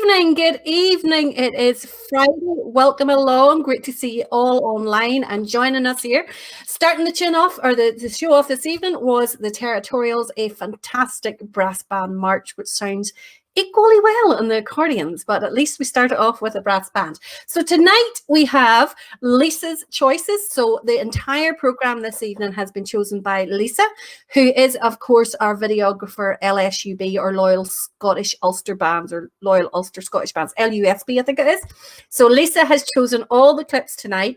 Good evening. It is Friday. Welcome along. Great to see you all online and joining us here. Starting the tune off, or the show off this evening, was the Territorials, a fantastic brass band march, which sounds equally well on the accordions, but at least we started off with a brass band. So tonight we have Lisa's choices. So the entire program this evening has been chosen by Lisa, who is, of course, our videographer, LSUB, or Loyal Scottish Ulster Bands, or Loyal Ulster Scottish Bands, LUSB, I think it is. So Lisa has chosen all the clips tonight.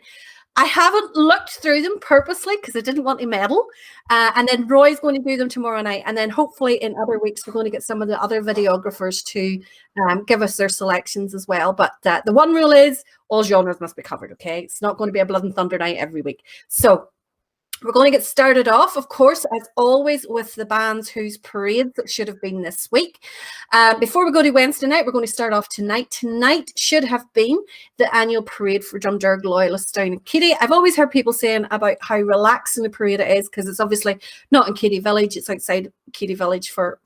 I haven't looked through them purposely because I didn't want to meddle. And then Roy's going to do them tomorrow night. And then hopefully in other weeks, we're going to get some of the other videographers to give us their selections as well. But the one rule is all genres must be covered, okay? It's not going to be a Blood and Thunder night every week. So we're going to get started off, of course, as always, with the bands whose parades should have been this week. Before we go to Wednesday night, we're going to start off tonight. Tonight should have been the annual parade for Drumderg Loyalists down in Keady. I've always heard people saying about how relaxing the parade it is, because it's obviously not in Keady Village. It's outside Keady Village for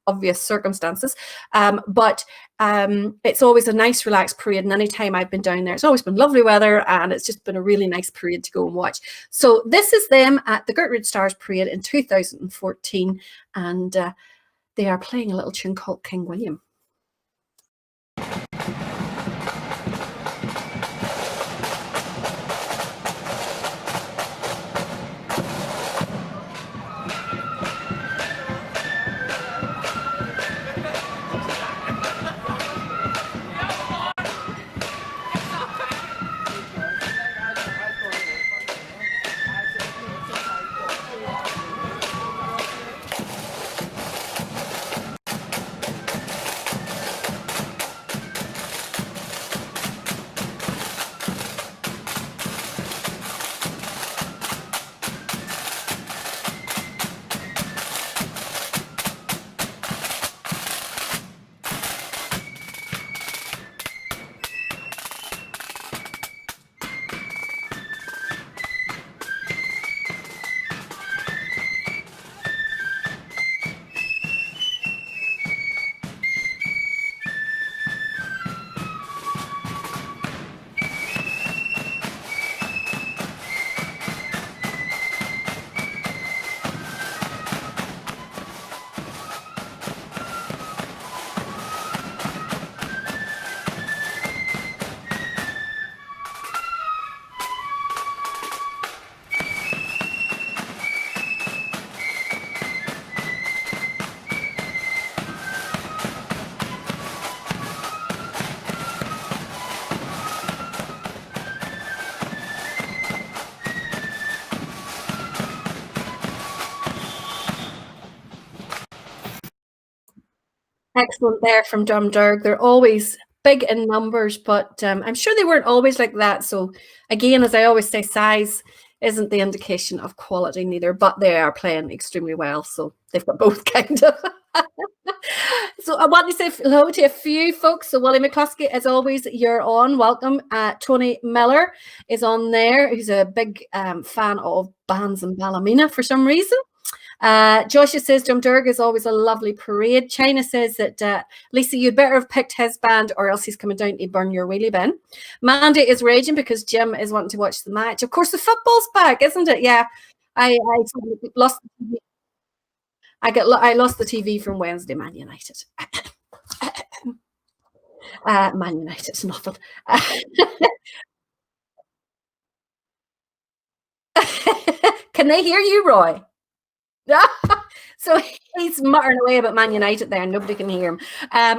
obvious circumstances, but it's always a nice relaxed parade, and anytime I've been down there it's always been lovely weather, and it's just been a really nice parade to go and watch. So this is them at the Gertrude Stars Parade in 2014, and they are playing a little tune called King William. Excellent there from Drumderg. They're always big in numbers, but I'm sure they weren't always like that. So again, as I always say, size isn't the indication of quality neither, but they are playing extremely well. So they've got both kind of. So I want to say hello to a few folks. So Willie McCluskey, as always, you're on. Welcome. Tony Miller is on there. He's a big fan of bands and Ballymena for some reason. Joshua says Drumderg is always a lovely parade. China says that Lisa, you'd better have picked his band or else he's coming down to burn your wheelie bin. Mandy is raging because Jim is wanting to watch the match. Of course, the football's back, isn't it? Yeah, I lost the TV. I lost the TV from Wednesday. Man United. Man United's nothing. Can they hear you, Roy? So he's muttering away about Man United there, and nobody can hear him.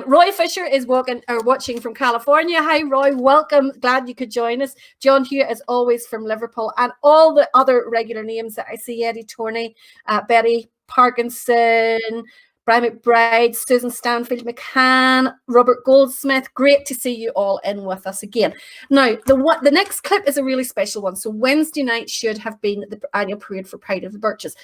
Roy Fisher is watching from California. Hi, Roy. Welcome. Glad you could join us. John Hewitt, as always, from Liverpool, and all the other regular names that I see: Eddie Torney, Betty Parkinson, Brian McBride, Susan Stanfield McCann, Robert Goldsmith. Great to see you all in with us again. Now, the next clip is a really special one. So Wednesday night should have been the annual parade for Pride of the Birches.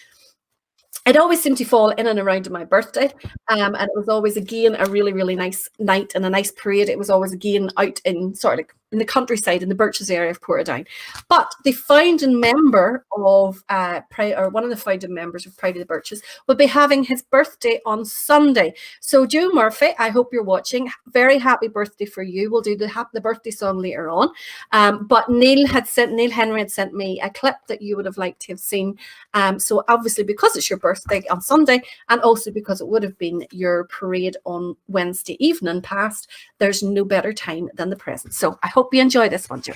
It always seemed to fall in and around my birthday, and it was always, again, a really, really nice night and a nice parade. It was always, again, out in sort of like in the countryside in the Birches area of Portadown. But the founding member of or one of the founding members of Pride of the Birches will be having his birthday on Sunday. So Joe Murphy, I hope you're watching. Very happy birthday for you. We'll do the birthday song later on. But Neil Henry had sent me a clip that you would have liked to have seen. So obviously because it's your birthday on Sunday, and also because it would have been your parade on Wednesday evening past, there's no better time than the present. So I hope you enjoy this one, Joe.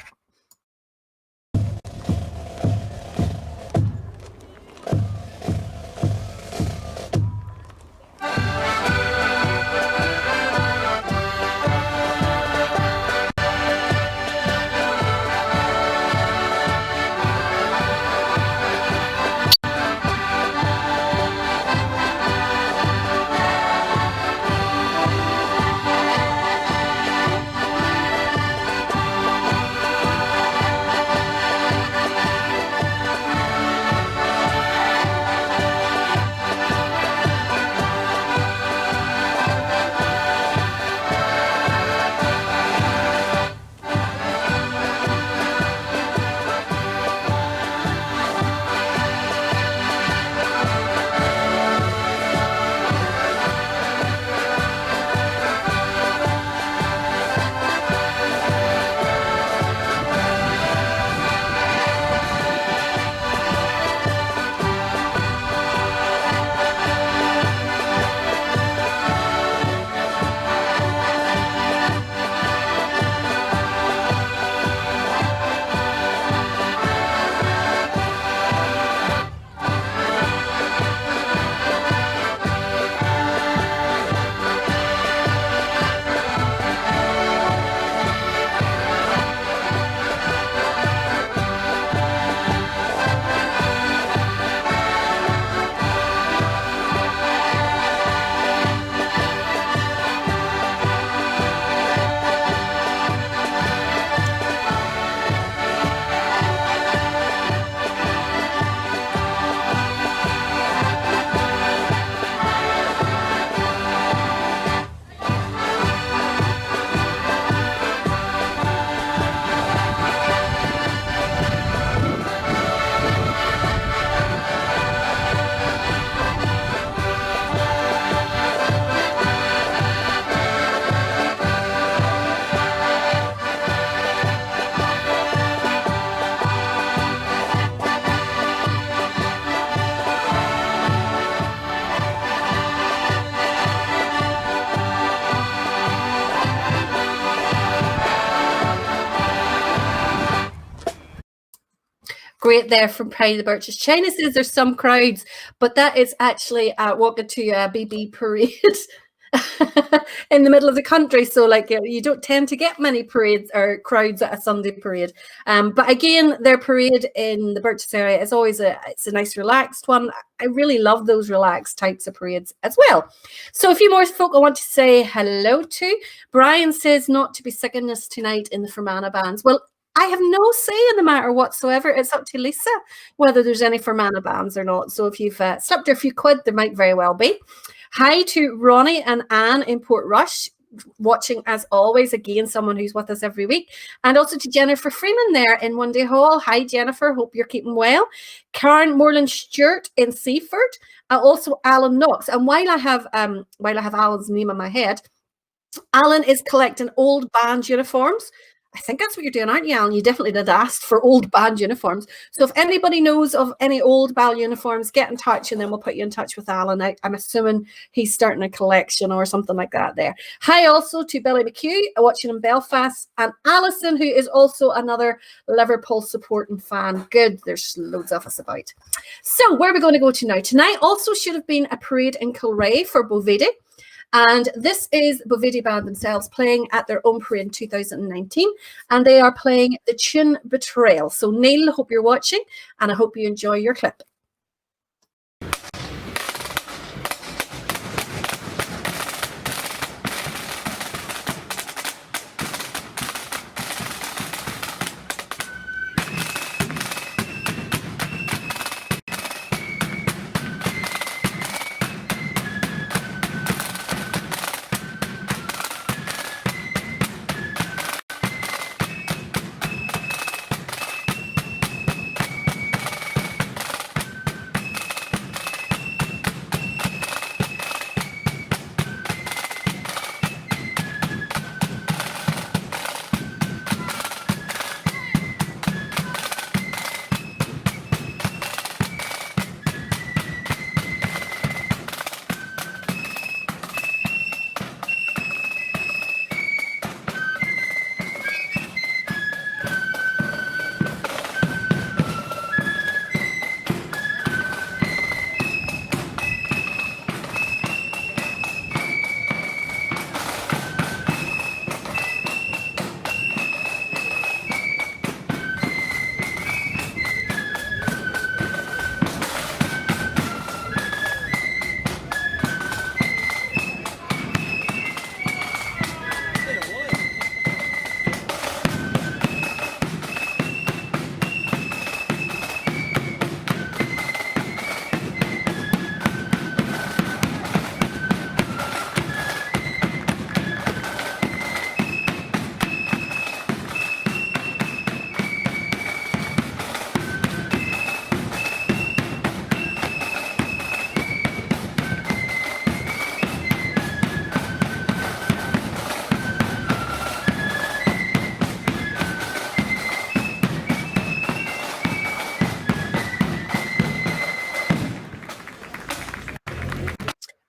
Great there from Pride of the Birches. China says there's some crowds, but that is actually walking to a BB parade in the middle of the country. So like you don't tend to get many parades or crowds at a Sunday parade. But again, their parade in the Birches area is always it's a nice relaxed one. I really love those relaxed types of parades as well. So a few more folk I want to say hello to. Brian says not to be singing this tonight in the Fermanagh bands. Well, I have no say in the matter whatsoever. It's up to Lisa whether there's any Fermanagh bands or not. So if you've slipped her a few quid, there might very well be. Hi to Ronnie and Anne in Portrush, watching as always. Again, someone who's with us every week. And also to Jennifer Freeman there in One Day Hall. Hi, Jennifer. Hope you're keeping well. Karen Moreland Stewart in Seaford. Also Alan Knox. And while I have Alan's name in my head, Alan is collecting old band uniforms. I think that's what you're doing, aren't you, Alan? You definitely did ask for old band uniforms. So if anybody knows of any old band uniforms, get in touch and then we'll put you in touch with Alan. I'm assuming he's starting a collection or something like that there. Hi also to Billy McHugh, watching in Belfast, and Alison, who is also another Liverpool supporting fan. Good, there's loads of us about. So where are we going to go to now? Tonight also should have been a parade in Kilrea for Bovidi. And this is Bovidi Band themselves playing at their own parade in 2019. And they are playing the tune Betrayal. So Neil, hope you're watching and I hope you enjoy your clip.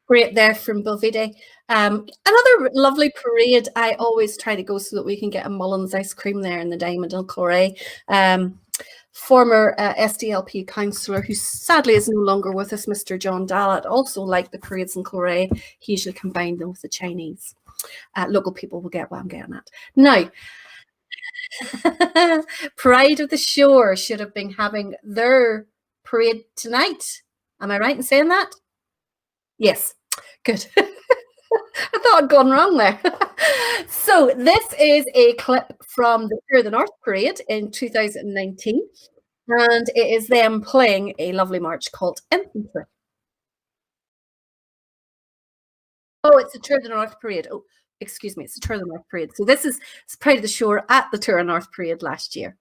Great there from Belvedere. Another lovely parade. I always try to go so that we can get a Mullins ice cream there in the Diamond in Corray. Former SDLP councillor, who sadly is no longer with us, Mr. John Dallat, also liked the parades in Corray. He usually combined them with the Chinese. Local people will get what I'm getting at. Now, Pride of the Shore should have been having their parade tonight. Am I right in saying that? Yes. Good. I thought I'd gone wrong there. So this is a clip from the Tour of the North Parade in 2019, and it is them playing a lovely march called Infantry. Oh, it's the Tour of the North Parade. Oh, excuse me, it's the Tour of the North Parade. So this is Pride of the Shore at the Tour of North Parade last year.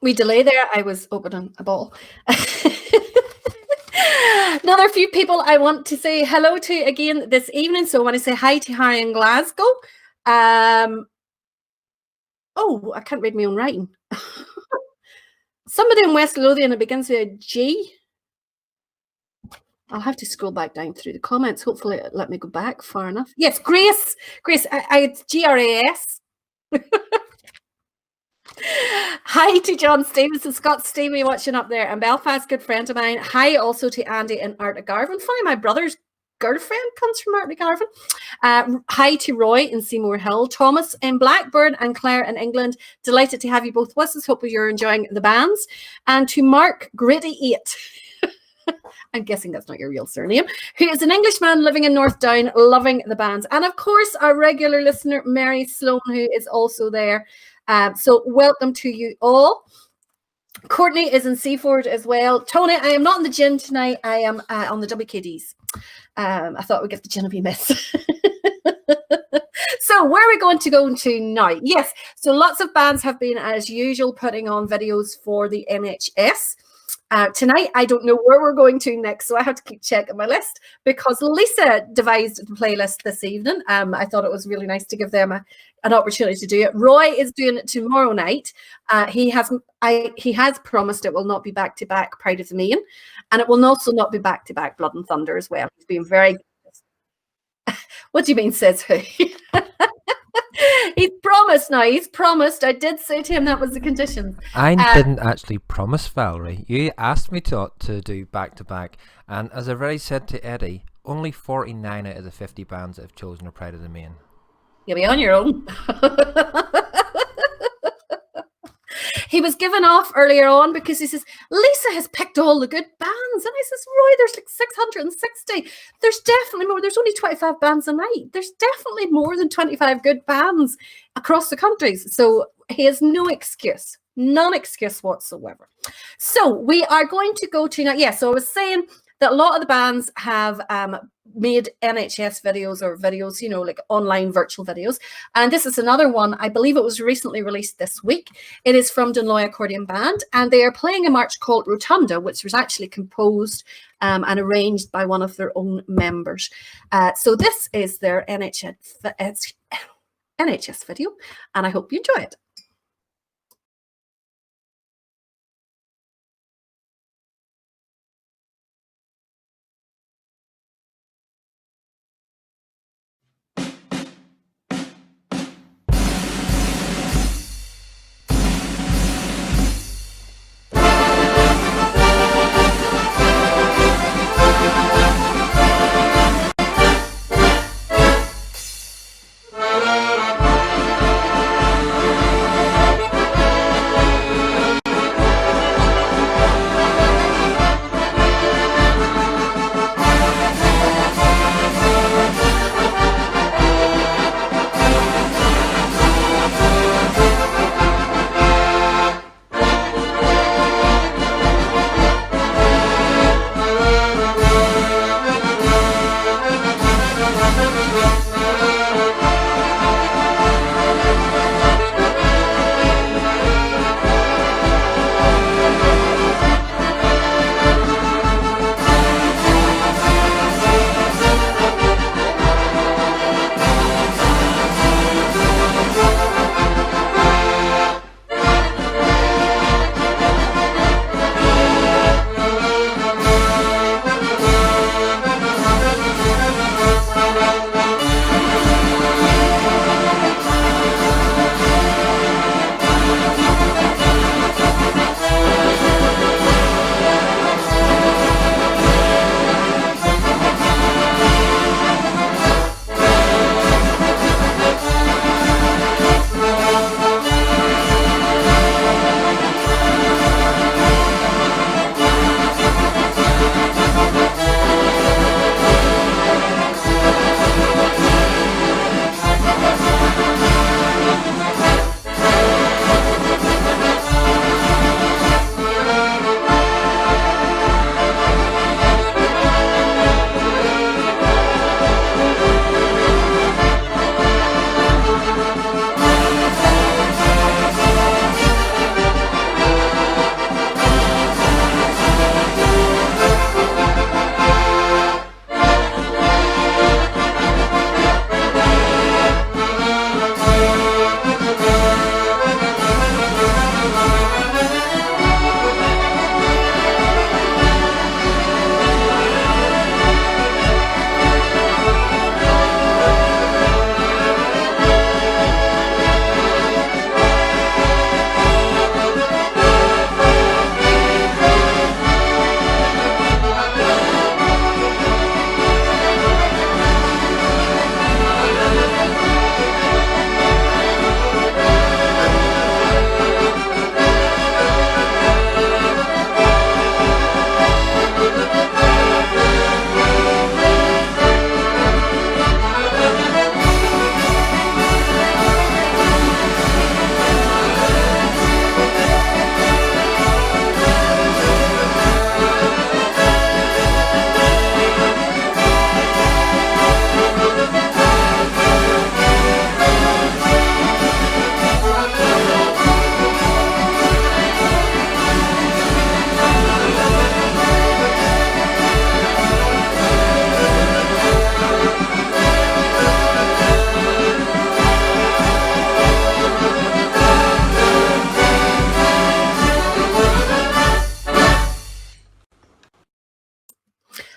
We delay there. I was opening a bottle. Another few people I want to say hello to again this evening. So I want to say hi to Harry in Glasgow. Oh, I can't read my own writing. Somebody in West Lothian, it begins with a G. I'll have to scroll back down through the comments. Hopefully it'll let me go back far enough. Yes, Grace. Grace, it's GRAS. Hi to John Stevenson, Scott Stevie watching up there, and Belfast, good friend of mine. Hi also to Andy in Artnagarvan. Funny, my brother's girlfriend comes from Artnagarvan. Hi to Roy in Seymour Hill, Thomas in Blackburn, and Claire in England. Delighted to have you both with us. Hope you're enjoying the bands. And to Mark Gritty8. I'm guessing that's not your real surname, who is an Englishman living in North Down, loving the bands. And of course, our regular listener, Mary Sloan, who is also there. So welcome to you all. Courtney is in Seaford as well. Tony, I am not in the gin tonight. I am on the WKDs. I thought we'd give the gin a wee miss. So where are we going to go to now? Yes, so lots of bands have been, as usual, putting on videos for the NHS. Tonight, I don't know where we're going to next, so I have to keep checking my list because Lisa devised the playlist this evening. I thought it was really nice to give them an opportunity to do it. Roy is doing it tomorrow night. He has promised it will not be back-to-back Pride of the Main, and it will also not be back-to-back Blood and Thunder as well. He's been very good. What do you mean, says who? He's promised now. He's promised. I did say to him that was the condition. I didn't actually promise, Valerie. You asked me to do back-to-back. And as I've already said to Eddie, only 49 out of the 50 bands that have chosen a Pride of the Main. You'll be on your own. He was given off earlier on because he says, Lisa has picked all the good bands. And I says, Roy, there's like 660. There's definitely more. There's only 25 bands a night. There's definitely more than 25 good bands across the countries. So he has no excuse. None excuse whatsoever. So we are going to go to now. Yeah, so I was saying that a lot of the bands have made NHS videos or videos, like online virtual videos. And this is another one. I believe it was recently released this week. It is from Dunloy Accordion Band, and they are playing a march called Rotunda, which was actually composed and arranged by one of their own members. So this is their NHS video, and I hope you enjoy it.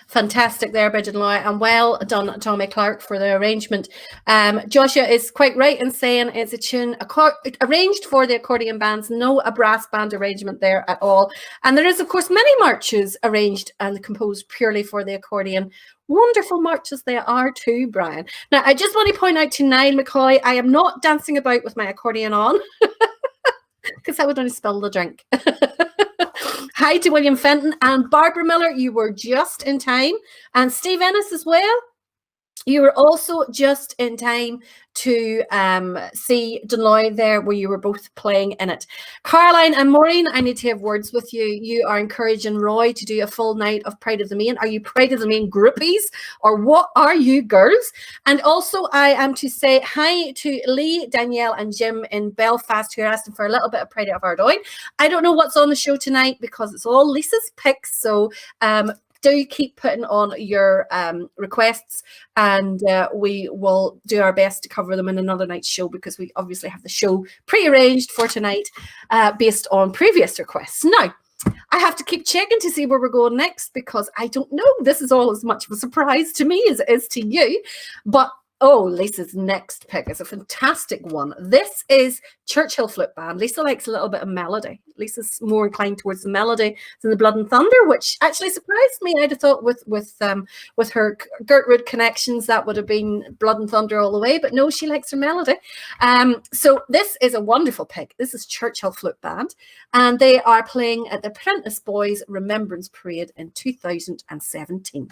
Fantastic there, Bridget and Laura, and well done, Tommy Clark, for the arrangement. Joshua is quite right in saying it's a tune arranged for the accordion bands, no a brass band arrangement there at all. And there is, of course, many marches arranged and composed purely for the accordion. Wonderful marches they are too, Brian. Now, I just want to point out to Niall McCoy, I am not dancing about with my accordion on, because I would only spill the drink. Hi to William Fenton and Barbara Miller. You were just in time. And Steve Ennis as well. You were also just in time to see Dunloy there, where you were both playing in it. Caroline and Maureen, I need to have words with you. You are encouraging Roy to do a full night of Pride of the Main. Are you Pride of the Main groupies, or what are you, girls? And also, I am to say hi to Lee, Danielle, and Jim in Belfast, who are asking for a little bit of Pride of Ardoyne. I don't know what's on the show tonight because it's all Lisa's picks. So do keep putting on your requests, and we will do our best to cover them in another night's show, because we obviously have the show pre-arranged for tonight based on previous requests. Now, I have to keep checking to see where we're going next, because I don't know. This is all as much of a surprise to me as it is to you. But oh, Lisa's next pick is a fantastic one. This is Churchill Flute Band. Lisa likes a little bit of melody. Lisa's more inclined towards the melody than the Blood and Thunder, which actually surprised me. I'd have thought with her Gertrude connections, that would have been Blood and Thunder all the way, but no, she likes her melody. So this is a wonderful pick. This is Churchill Flute Band, and they are playing at the Apprentice Boys Remembrance Parade in 2017.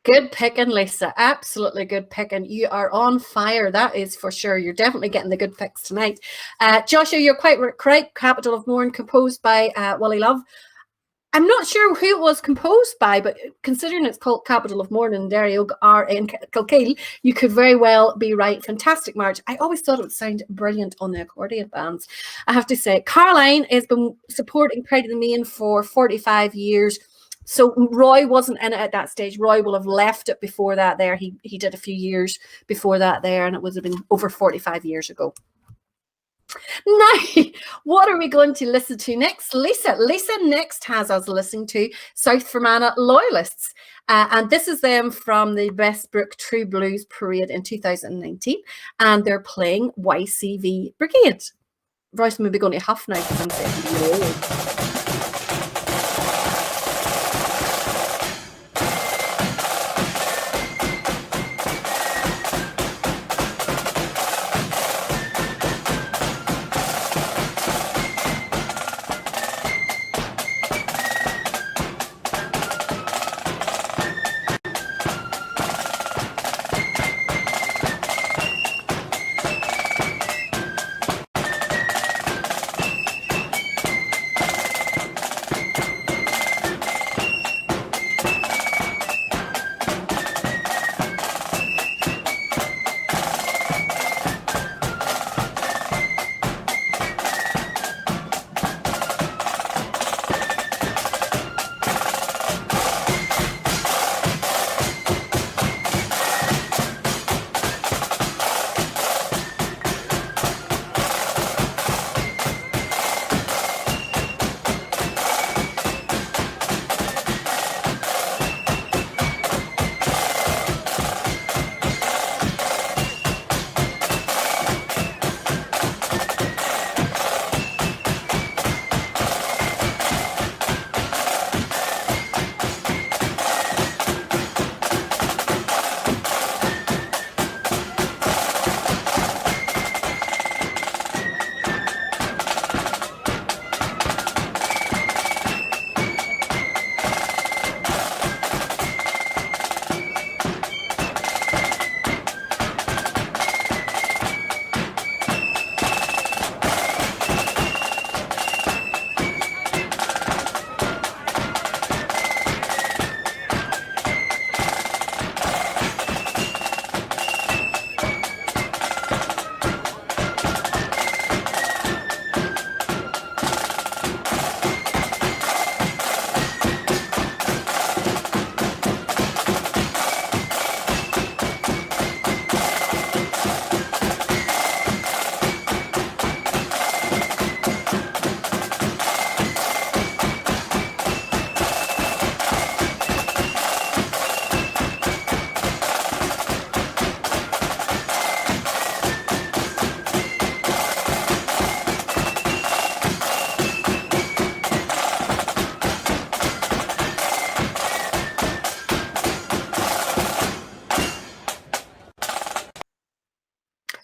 Good picking, Lisa. Absolutely good picking. You are on fire. That is for sure. You're definitely getting the good picks tonight. Joshua, you're quite correct. Capital of Mourne, composed by Willie Love. I'm not sure who it was composed by, but considering it's called Capital of Mourne and Derry are in Kilkeel, you could very well be right. Fantastic march. I always thought it would sound brilliant on the accordion bands. I have to say, Caroline has been supporting Pride of the Main for 45 years. So Roy wasn't in it at that stage. Roy will have left it before that there. He did a few years before that there, and it would have been over 45 years ago. Now, what are we going to listen to next? Lisa next has us listening to South Fermanagh Loyalists. And this is them from the Westbrook True Blues Parade in 2019. And they're playing YCV Brigade. Royce may be going to huff now because I'm saying no.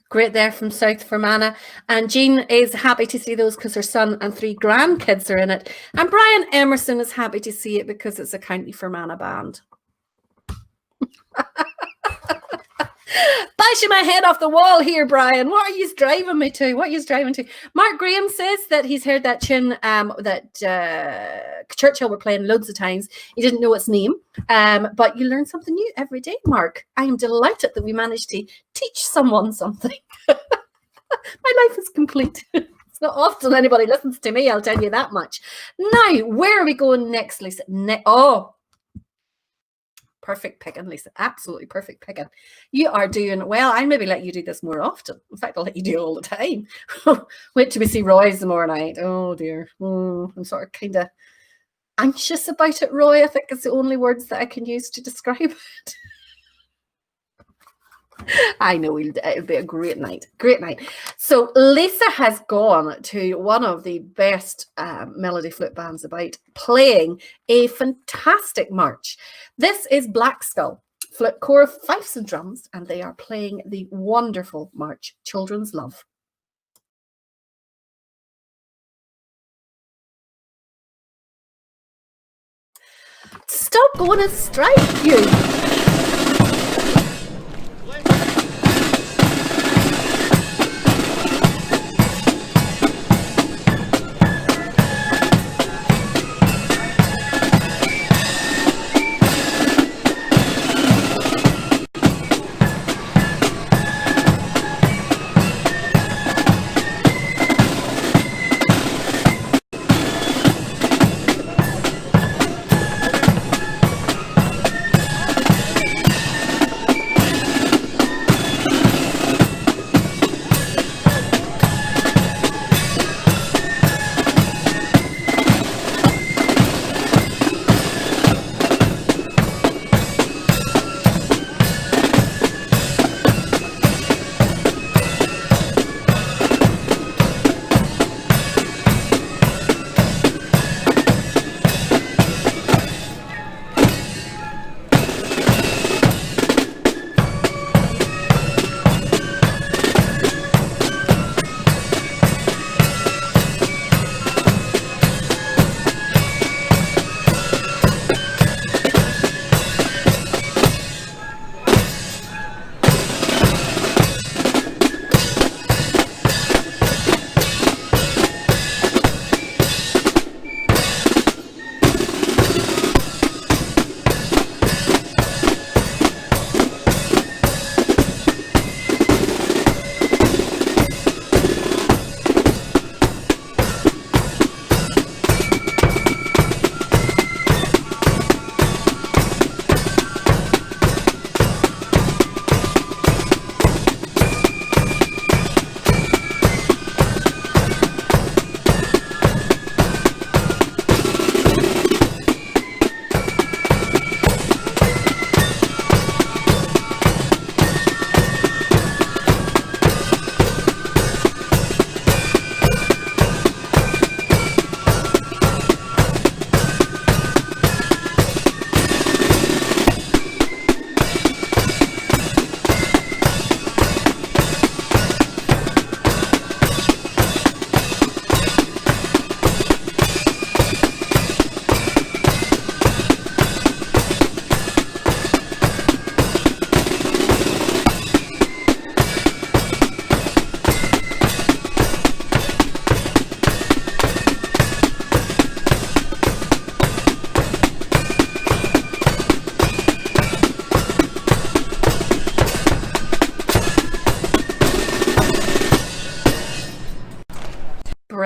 Great there from South Fermanagh. And Jean is happy to see those because her son and 3 grandkids are in it. And Brian Emerson is happy to see it because it's a County Fermanagh band. Bashing my head off the wall here, Brian. What are you driving me to? What are you driving to? Mark Graham says that he's heard that tune that Churchill were playing loads of times. He didn't know its name, but you learn something new every day, Mark. I am delighted that we managed to teach someone something. My life is complete. It's not often anybody listens to me, I'll tell you that much. Now, where are we going next, Lisa? Perfect picking, Lisa. Absolutely perfect picking. You are doing well. I'll maybe let you do this more often. In fact, I'll let you do it all the time. Wait till we see Roy's tomorrow night. Oh, dear. I'm sort of kind of anxious about it, Roy. I think it's the only words that I can use to describe it. I know it'll be a great night. Great night. So Lisa has gone to one of the best melody flute bands about, playing a fantastic march. This is Black Skull Flute Corps, fifes and drums, and they are playing the wonderful march, Children's Love. Stop going and strike, you.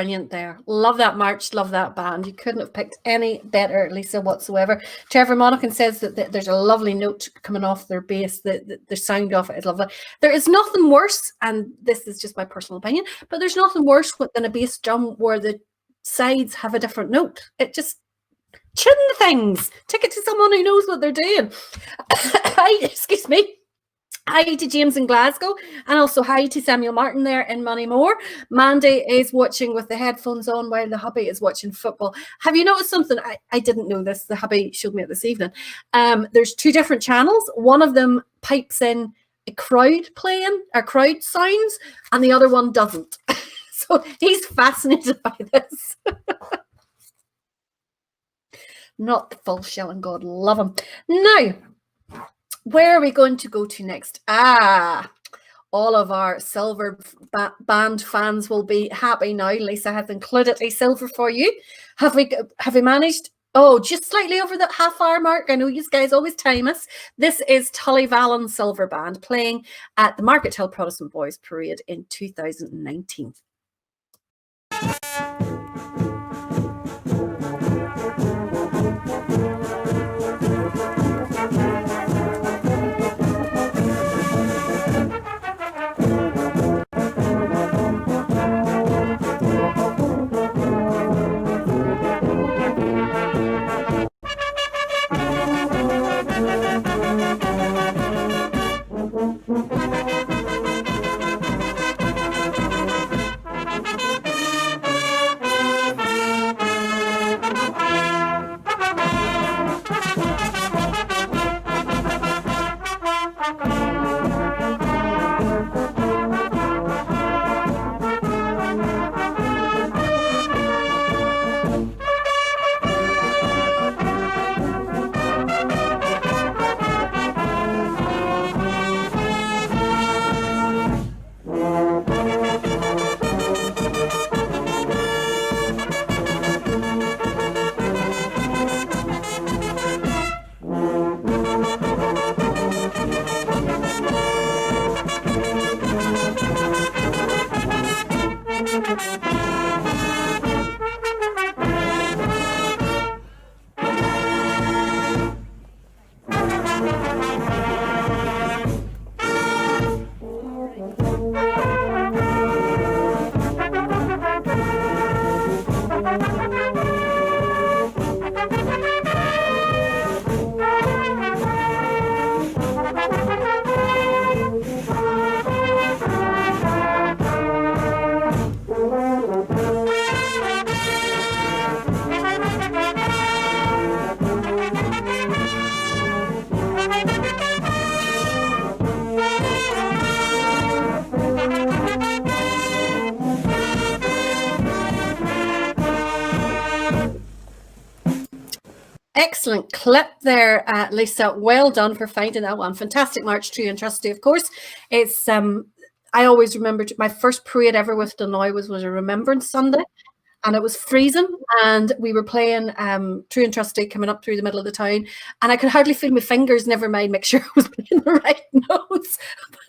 brilliant there. Love that march, love that band. You couldn't have picked any better, Lisa, whatsoever. Trevor Monaghan says that there's a lovely note coming off their bass. The sound of it is lovely. There is nothing worse, and this is just my personal opinion, but there's nothing worse than a bass drum where the sides have a different note. It just chin things. Take it to someone who knows what they're doing. Excuse me. Hi to James in Glasgow, and also hi to Samuel Martin there in Moneymore. Mandy is watching with the headphones on while the hubby is watching football. Have you noticed something? I didn't know this. The hubby showed me it this evening. There's two different channels. One of them pipes in a crowd playing, or crowd sounds, and the other one doesn't. So he's fascinated by this. Not the full shilling, God love him. Now, where are we going to go to next? All of our silver band fans will be happy now. Lisa has included a silver for you. Have we managed? Oh, just slightly over the half-hour mark. I know you guys always time us. This is Tullyvallen Silver Band playing at the Market Hill Protestant Boys Parade in 2019. Excellent clip there, Lisa. Well done for finding that one. Fantastic march, True and Trusty, of course. It's I always remember my first parade ever with Dunois was a Remembrance Sunday, and it was freezing, and we were playing True and Trusty coming up through the middle of the town, and I could hardly feel my fingers, never mind make sure I was playing the right notes.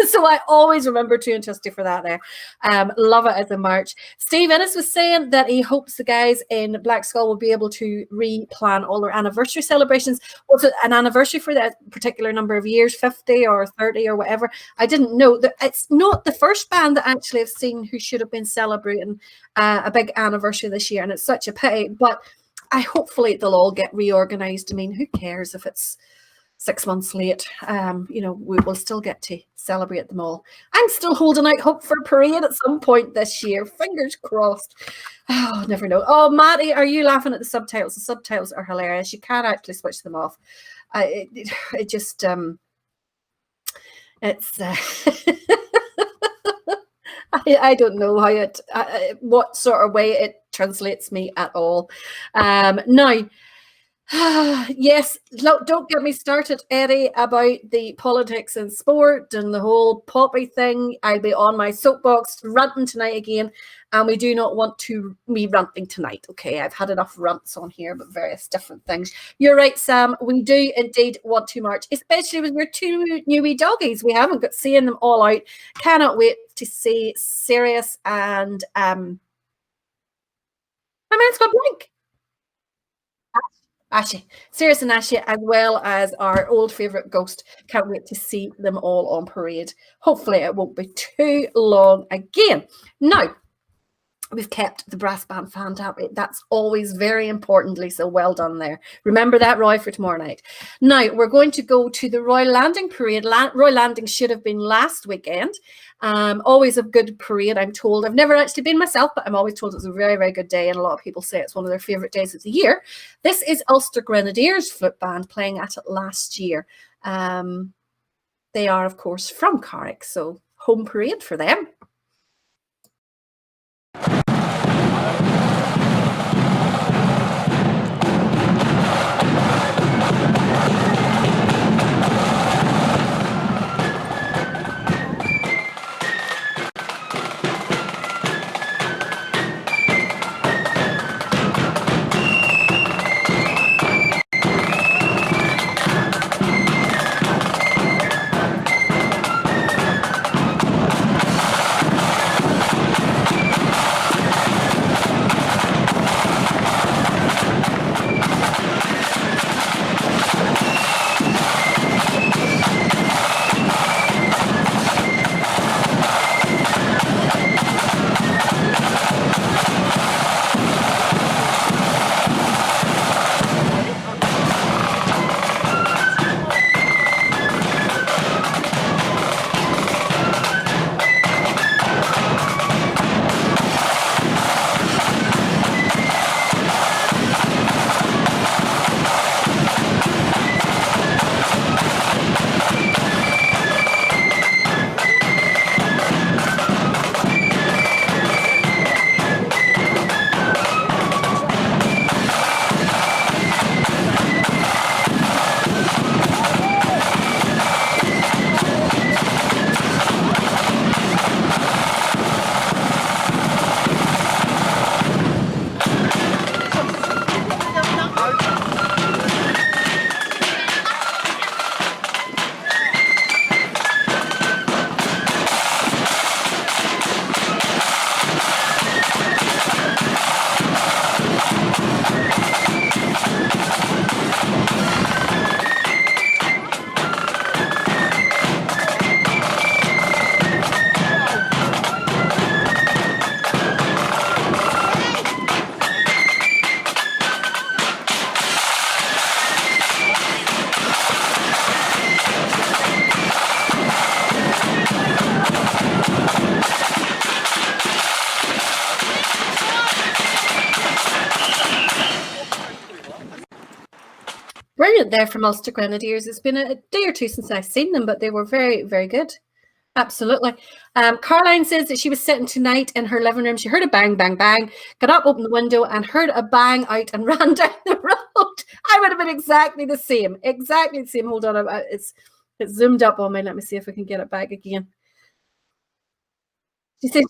So I always remember True and Trusty for that there. Love it as a march. Steve Ennis was saying that he hopes the guys in Black Skull will be able to replan all their anniversary celebrations. Was it an anniversary for that particular number of years, 50 or 30 or whatever? I didn't know. That it's not the first band that actually I've seen who should have been celebrating a big anniversary this year, and it's such a pity, but hopefully they'll all get reorganized. I mean, who cares if it's 6 months late? We will still get to celebrate them all. I'm still holding out hope for a parade at some point this year. Fingers crossed. Oh, never know. Oh, Matty, are you laughing at the subtitles? The subtitles are hilarious. You can't actually switch them off. It just it's I don't know how what sort of way it translates me at all. Now, yes, don't get me started, Eddie, about the politics and sport and the whole Poppy thing. I'll be on my soapbox ranting tonight again, and we do not want me ranting tonight. Okay, I've had enough rants on here about various different things. You're right, Sam. We do indeed want to march, especially with your two newie doggies. We haven't got seeing them all out. Cannot wait to see Sirius and My mind's gone blank. Ashley, Sirius and Ashley, as well as our old favourite Ghost. Can't wait to see them all on parade. Hopefully it won't be too long again. Now, we've kept the brass band fan happy. That's always very important, Lisa. Well done there. Remember that, Roy, for tomorrow night. Now, we're going to go to the Royal Landing Parade. Royal Landing should have been last weekend. Always a good parade, I'm told. I've never actually been myself, but I'm always told it's a very, very good day, and a lot of people say it's one of their favourite days of the year. This is Ulster Grenadiers Flute Band playing at it last year. They are, of course, from Carrick, so home parade for them. Brilliant there from Ulster Grenadiers. It's been a day or two since I've seen them, but they were very, very good. Absolutely. Caroline says that she was sitting tonight in her living room. She heard a bang, bang, bang, got up, opened the window and heard a bang out and ran down the road. I would have been exactly the same. Exactly the same. Hold on. It's zoomed up on me. Let me see if I can get it back again. She said,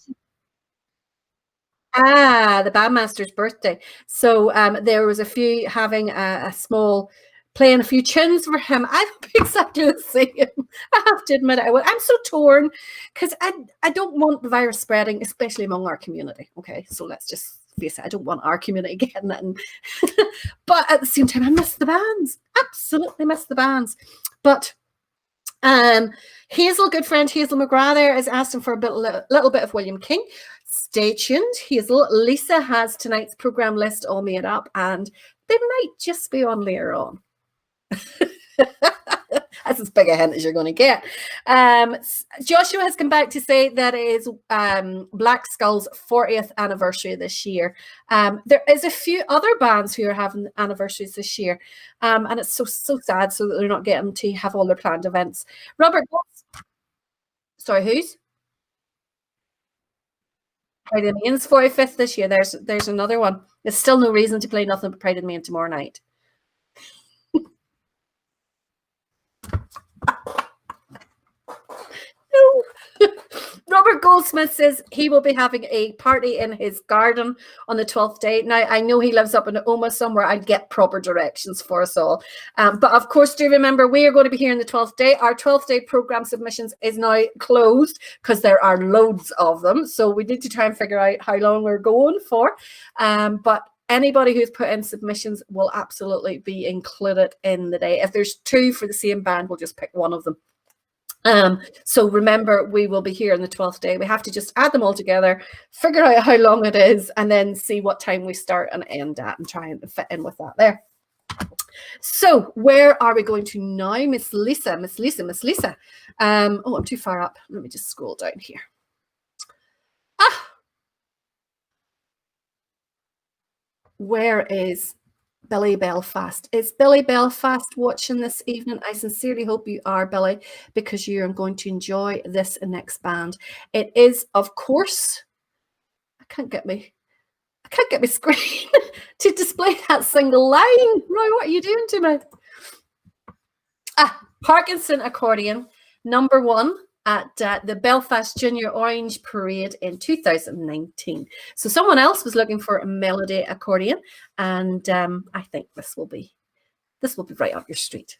the bandmaster's birthday. So there was a few having a small, playing a few tunes for him. I would be exactly the same. I have to admit it. I'm so torn because I don't want the virus spreading, especially among our community. Okay, so let's just face it. I don't want our community getting it. But at the same time, I miss the bands. Absolutely miss the bands. But Hazel, good friend Hazel McGrath there is asking for a little bit of William King. Stay tuned, Hazel. Lisa has tonight's program list all made up, and they might just be on later on. That's as big a hint as you're going to get. Joshua has come back to say that it is Black Skull's 40th anniversary this year. There is a few other bands who are having anniversaries this year, and it's so sad so that they're not getting to have all their planned events. Robert, sorry, who's? Pride of Main's 45th this year. There's another one. There's still no reason to play nothing but Pride of Main tomorrow night. No. Robert Goldsmith says he will be having a party in his garden on the 12th day. Now, I know he lives up in Oma somewhere. I'd get proper directions for us all. But of course, do remember, we are going to be here on the 12th day. Our 12th day program submissions is now closed because there are loads of them. So we need to try and figure out how long we're going for. But anybody who's put in submissions will absolutely be included in the day. If there's 2 for the same band, we'll just pick one of them. So remember, we will be here on the 12th day. We have to just add them all together, figure out how long it is, and then see what time we start and end at and try and fit in with that there. So where are we going to now? Miss Lisa. Oh, I'm too far up. Let me just scroll down here. Where is Billy Belfast? Is Billy Belfast watching this evening? I sincerely hope you are, Billy, because you are going to enjoy this next band. It is, of course, I can't get my screen to display that single line. Roy, what are you doing to me? Parkinson Accordion, number 1 at the Belfast Junior Orange Parade in 2019. So someone else was looking for a melody accordion, and I think this will be right up your street.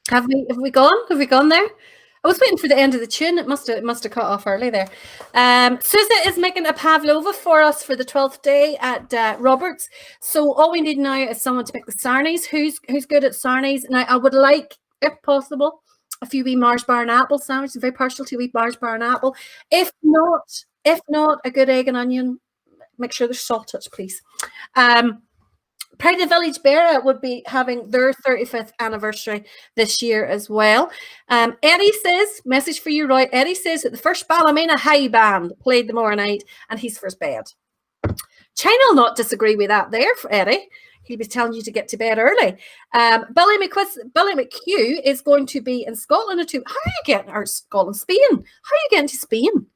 Have we gone? Have we gone there? I was waiting for the end of the tune. It must have cut off early there. Susa is making a pavlova for us for the 12th day at Roberts. So all we need now is someone to pick the sarnies. Who's good at sarnies? Now I would like, if possible, a few wee Mars bar and apple sandwich. I'm very partial to wee Mars bar and apple. If not, a good egg and onion. Make sure there's salt touch, please. Pride of Village Beara would be having their 35th anniversary this year as well. Eddie says, message for you, Roy. Eddie says that the first Ballymena High Band played tomorrow night and he's for his bed. China will not disagree with that there, for Eddie. He'll be telling you to get to bed early. Billy McHugh is going to be in Scotland or two. How are you getting, or Scotland, Spain? How are you getting to Spain?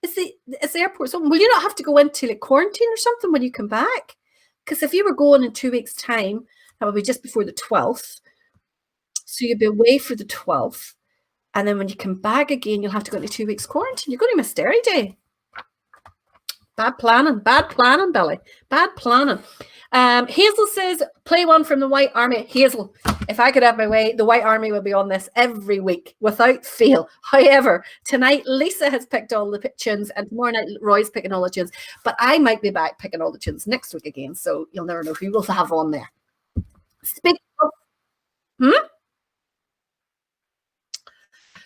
Is the airport something? Will you not have to go into like quarantine or something when you come back? Because if you were going in 2 weeks' time, that would be just before the 12th. So you'd be away for the 12th. And then when you come back again, you'll have to go into 2 weeks quarantine. You're going to miss Dairy Day. Bad planning, Billy. Bad planning. Hazel says, play one from the White Army. Hazel, if I could have my way, the White Army would be on this every week without fail. However, tonight Lisa has picked all the tunes, and tomorrow night Roy's picking all the tunes. But I might be back picking all the tunes next week again, so you'll never know who we'll have on there. Speak of,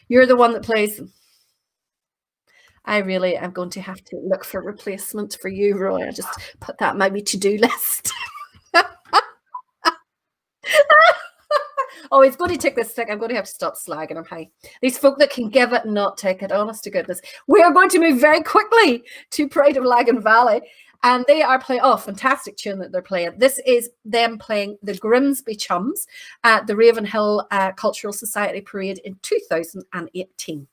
You're the one that plays. I really am going to have to look for a replacement for you, Roy. I just put that in my to-do list. Oh, he's going to take this stick. I'm going to have to stop slagging him. Hi. These folk that can give it and not take it, honest to goodness. We are going to move very quickly to Pride of Lagan Valley. And they are playing, fantastic tune that they're playing. This is them playing the Grimsby Chums at the Ravenhill Cultural Society Parade in 2018.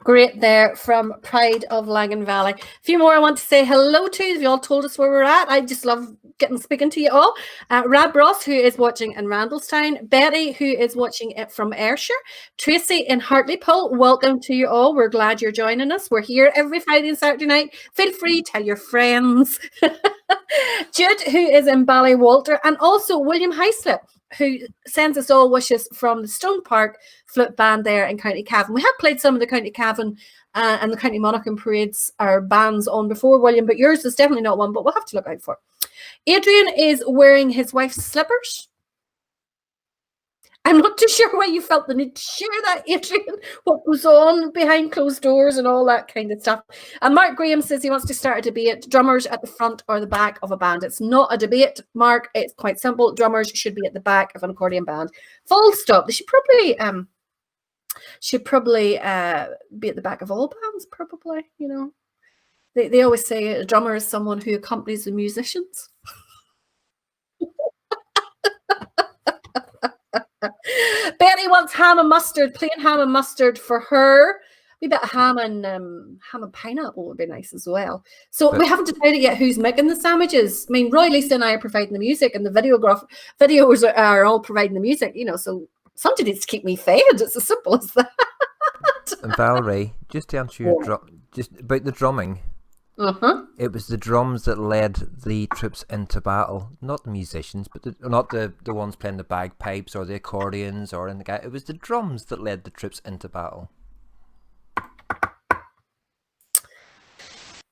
Great there from Pride of Lagan Valley. A few more I want to say hello to. You all told us where we're at. I just love speaking to you all. Rab Ross, who is watching in Randallstown. Betty, who is watching it from Ayrshire. Tracy in Hartlepool, welcome to you all. We're glad you're joining us. We're here every Friday and Saturday night. Feel free, tell your friends. Jude, who is in Ballywalter, and also William Hyslop, who sends us all wishes from the Stone Park Flute Band there in County Cavan. We have played some of the County Cavan and the County Monaghan parades or bands on before, William, but yours is definitely not one, but we'll have to look out for it. Adrian is wearing his wife's slippers. I'm not too sure why you felt the need to share that, Adrian, what goes on behind closed doors and all that kind of stuff. And Mark Graham says he wants to start a debate, drummers at the front or the back of a band. It's not a debate, Mark. It's quite simple. Drummers should be at the back of an accordion band. Full stop. They should probably be at the back of all bands, probably, you know. They always say a drummer is someone who accompanies the musicians. Betty wants ham and mustard, plain ham and mustard for her. A bit of ham and pineapple would be nice as well. So we haven't decided yet who's making the sandwiches. I mean, Roy, Lisa and I are providing the music, and the videos are all providing the music, you know, so somebody needs to keep me fed. It's as simple as that. And Valerie, just to answer your just about the drumming. It was the drums that led the troops into battle, not the musicians, but not the ones playing the bagpipes or the accordions or it was the drums that led the troops into battle.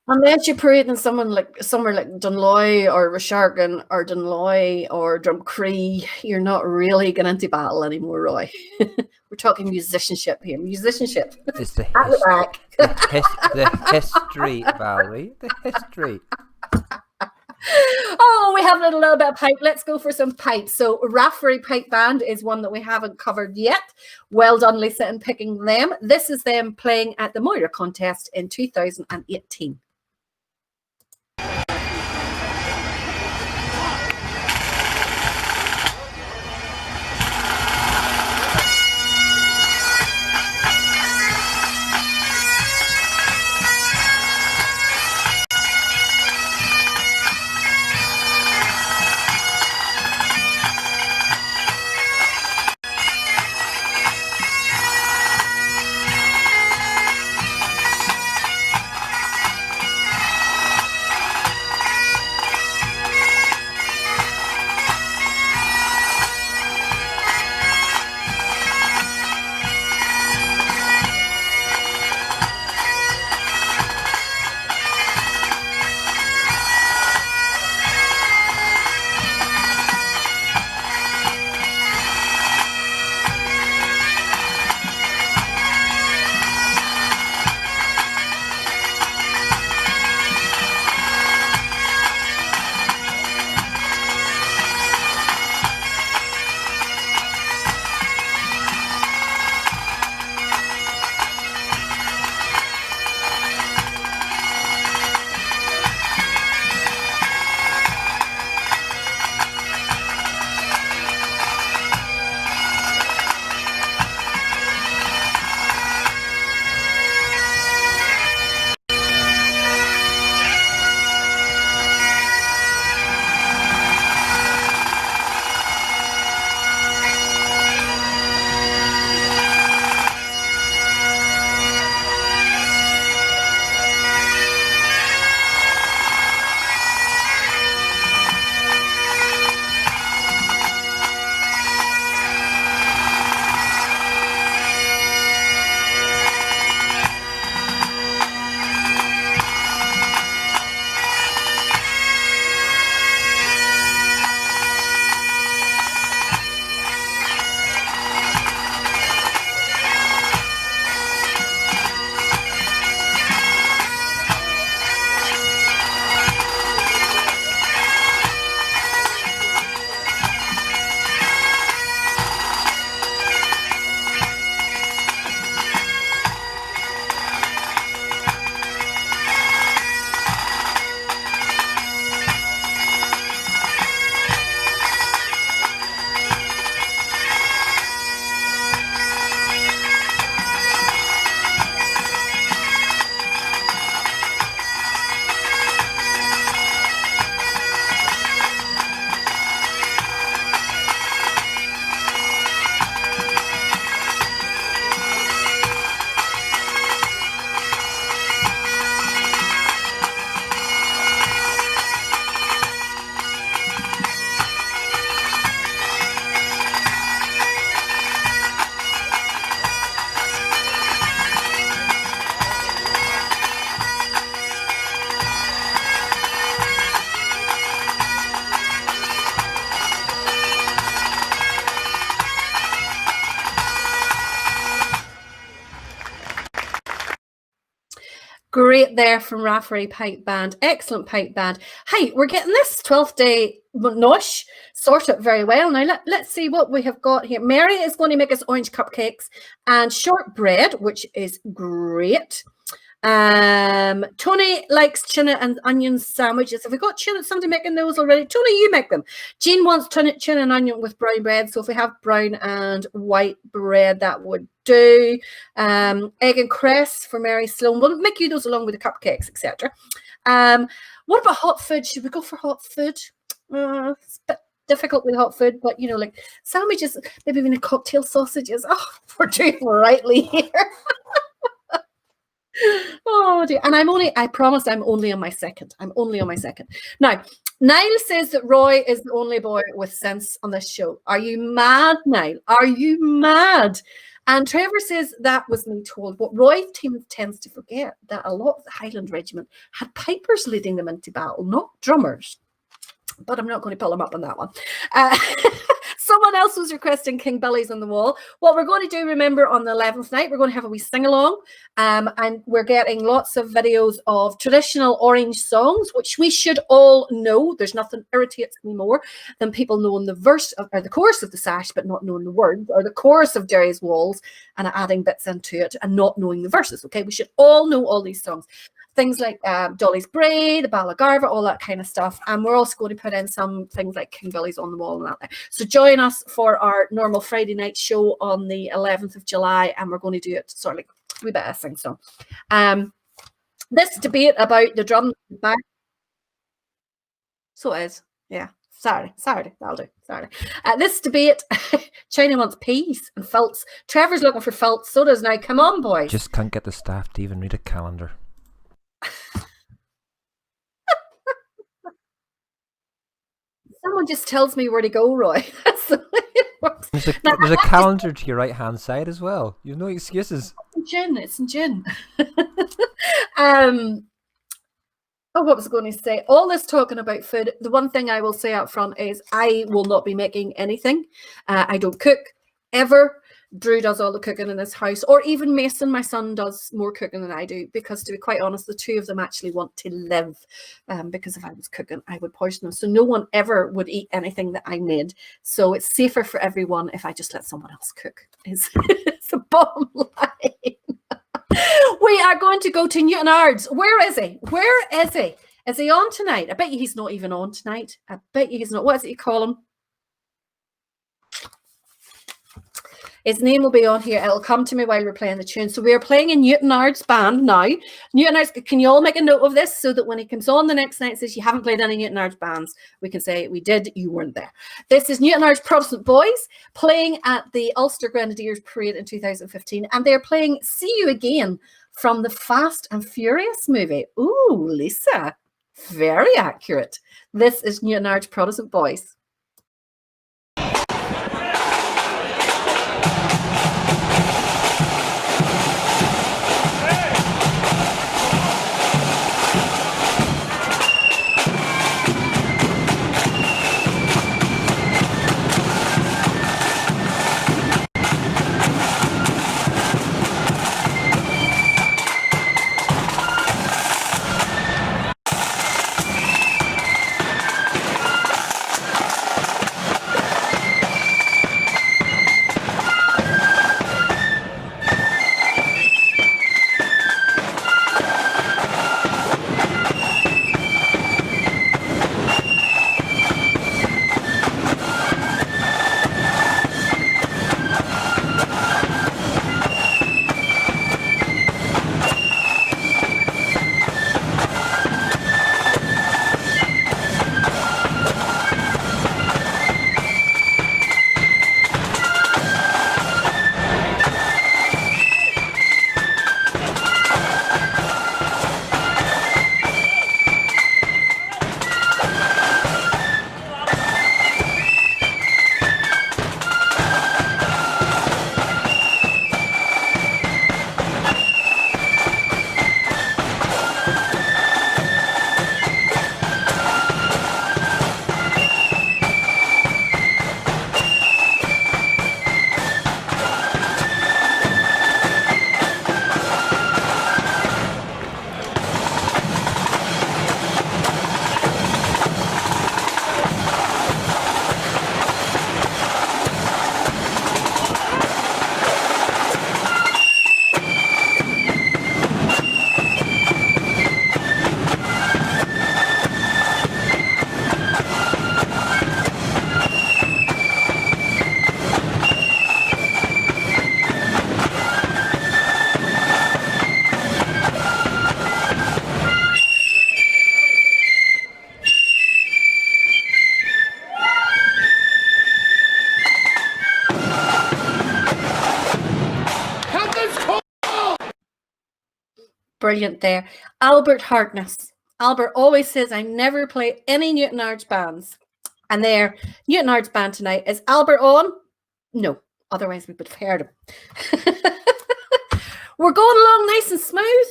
Unless you're parading somewhere like Dunloy or Rashargan or Dunloy or Drumcree, you're not really going into battle anymore, Roy. We're talking musicianship here. Musicianship. It's the at the back. The history, Valerie. The history. Oh, we have a little bit of pipe. Let's go for some pipes. So Rafferty Pipe Band is one that we haven't covered yet. Well done, Lisa, in picking them. This is them playing at the Moira contest in 2018. Great there from Rafferty Pipe Band. Excellent pipe band. Hey, we're getting this 12th day nosh sorted very well. Now, let's see what we have got here. Mary is going to make us orange cupcakes and shortbread, which is great. Tony likes tuna and onion sandwiches. Have we got somebody making those already? Tony, you make them. Jean wants tuna and onion with brown bread. So if we have brown and white bread, that would do. Egg and cress for Mary Sloan. We'll make you those along with the cupcakes, etc. What about hot food? Should we go for hot food? It's a bit difficult with hot food, but like sandwiches, maybe even cocktail sausages. Oh, we're doing rightly here. Oh dear. And I promised I'm only on my second. Now, Niall says that Roy is the only boy with sense on this show. Are you mad, Niall? Are you mad? And Trevor says that was me told. What Roy tends to forget that a lot of the Highland Regiment had pipers leading them into battle, not drummers. But I'm not going to pull him up on that one. Someone Someone else was requesting King Billy's on the Wall. What we're going to do, remember, on the 11th night, we're going to have a wee sing-along, and we're getting lots of videos of traditional Orange songs, which we should all know. There's nothing irritates me more than people knowing the verse or the chorus of the Sash, but not knowing the words, or the chorus of Derry's Walls and adding bits into it and not knowing the verses. Okay, we should all know all these songs. Things like Dolly's Bray, the Balagarva, all that kind of stuff. And we're also going to put in some things like King Billy's on the Wall and that there. So join us for our normal Friday night show on the 11th of July, and we're going to do it sort of like a wee bit of sing song. This debate about the drum back. So it is, yeah. Saturday, that'll do. Saturday. This debate, China wants peas and felts. Trevor's looking for felts. So does now. Come on, boys. Just can't get the staff to even read a calendar. Someone just tells me where to go, Roy. That's the way it works. There's a calendar to your right-hand side as well. You have no excuses. It's in June. What was I going to say? All this talking about food, the one thing I will say up front is I will not be making anything. I don't cook, ever. Drew does all the cooking in this house, or even Mason, my son, does more cooking than I do, because to be quite honest, the two of them actually want to live, because if I was cooking, I would poison them. So no one ever would eat anything that I made. So it's safer for everyone if I just let someone else cook. It's the bottom line. We are going to go to Newtownards. Where is he? Where is he? Is he on tonight? I bet you he's not even on tonight. I bet you he's not. What is it you call him? His name will be on here. It'll come to me while we're playing the tune. So we are playing in Newtownards band now. Newtownards, can you all make a note of this so that when he comes on the next night and says you haven't played any Newtownards bands, we can say we did, you weren't there. This is Newtownards Protestant Boys playing at the Ulster Grenadiers Parade in 2015, and they're playing See You Again from the Fast and Furious movie. Ooh, Lisa, very accurate. This is Newtownards Protestant Boys. Brilliant there. Albert Harkness. Albert always says I never play any Newtownards bands. And there, Newtownards band tonight. Is Albert on? No. Otherwise we would have heard him. We're going along nice and smooth.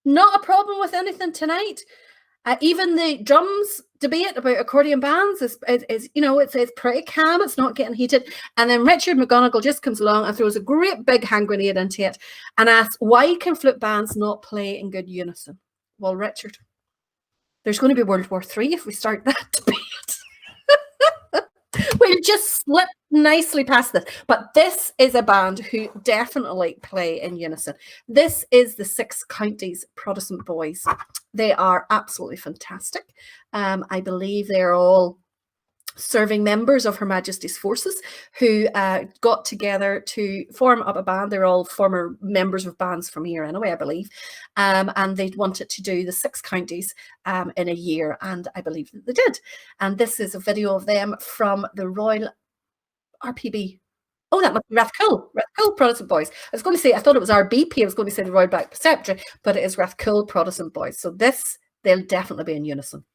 Not a problem with anything tonight. Even the drums debate about accordion bands is you know, it's pretty calm, it's not getting heated. And then Richard McGonigal just comes along and throws a great big hand grenade into it and asks, why can flute bands not play in good unison? Well, Richard, there's going to be World War III if we start that debate. We'll just slip nicely past this. But this is a band who definitely play in unison. This is the Six Counties Protestant Boys. They are absolutely fantastic. I believe they're all serving members of Her Majesty's Forces who got together to form up a band. They're all former members of bands from here anyway, I believe. And they wanted to do the Six Counties in a year, and I believe that they did. And this is a video of them from the Royal RPB. Oh, that must be Rathcoole Protestant Boys. I was going to say, I thought it was RBP. I was going to say the Royal Black Preceptory, but it is Rathcoole Protestant Boys. So this, they'll definitely be in unison.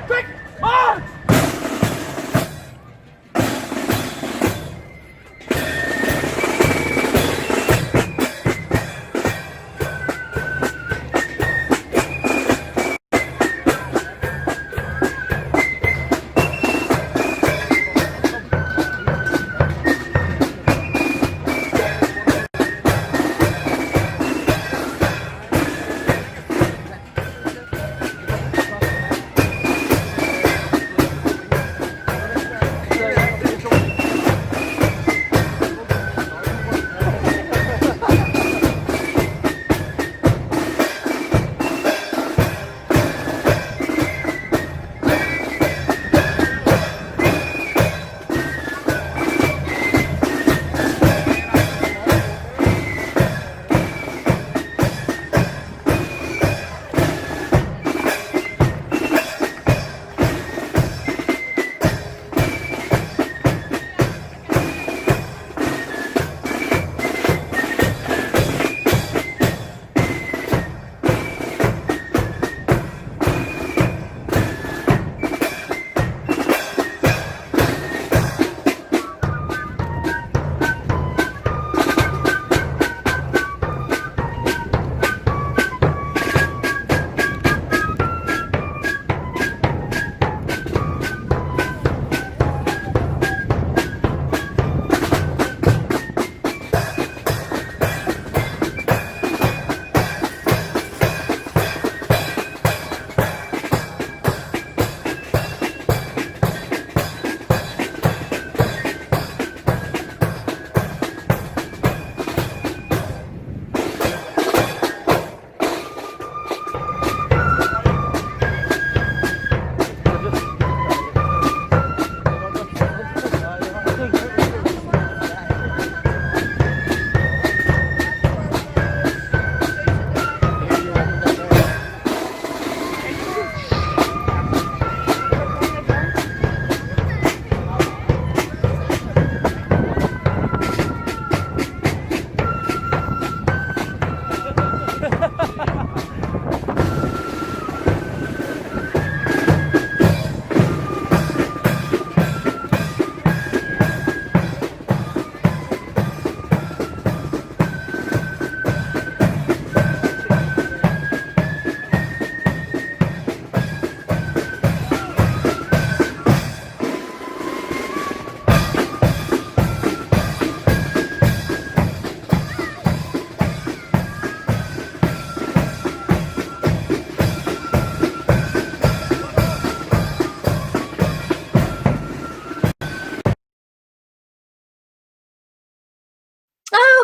Quick, march!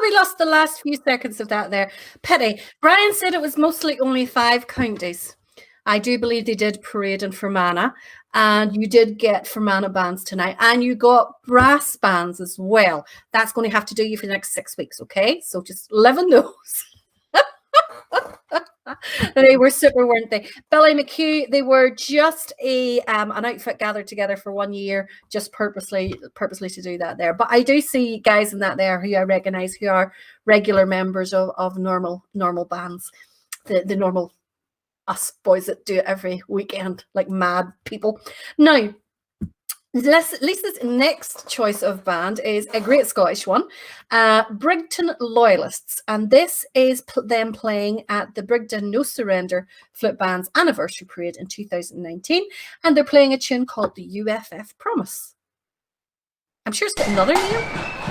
We lost the last few seconds of that there. Pity. Brian said it was mostly only 5 counties. I do believe they did Parade and Fermanagh, and you did get Fermanagh bands tonight, and you got brass bands as well. That's going to have to do you for the next 6 weeks, okay? So just live in those. They were super, weren't they? Billy McHugh, they were just an outfit gathered together for 1 year, just purposely to do that there. But I do see guys in that there who I recognize who are regular members of normal bands, the normal us boys that do it every weekend like mad people. Now, Lisa's next choice of band is a great Scottish one, Brigton Loyalists, and this is them playing at the Brigton No Surrender Flute Band's anniversary parade in 2019, and they're playing a tune called the UFF Promise. I'm sure it's got another name.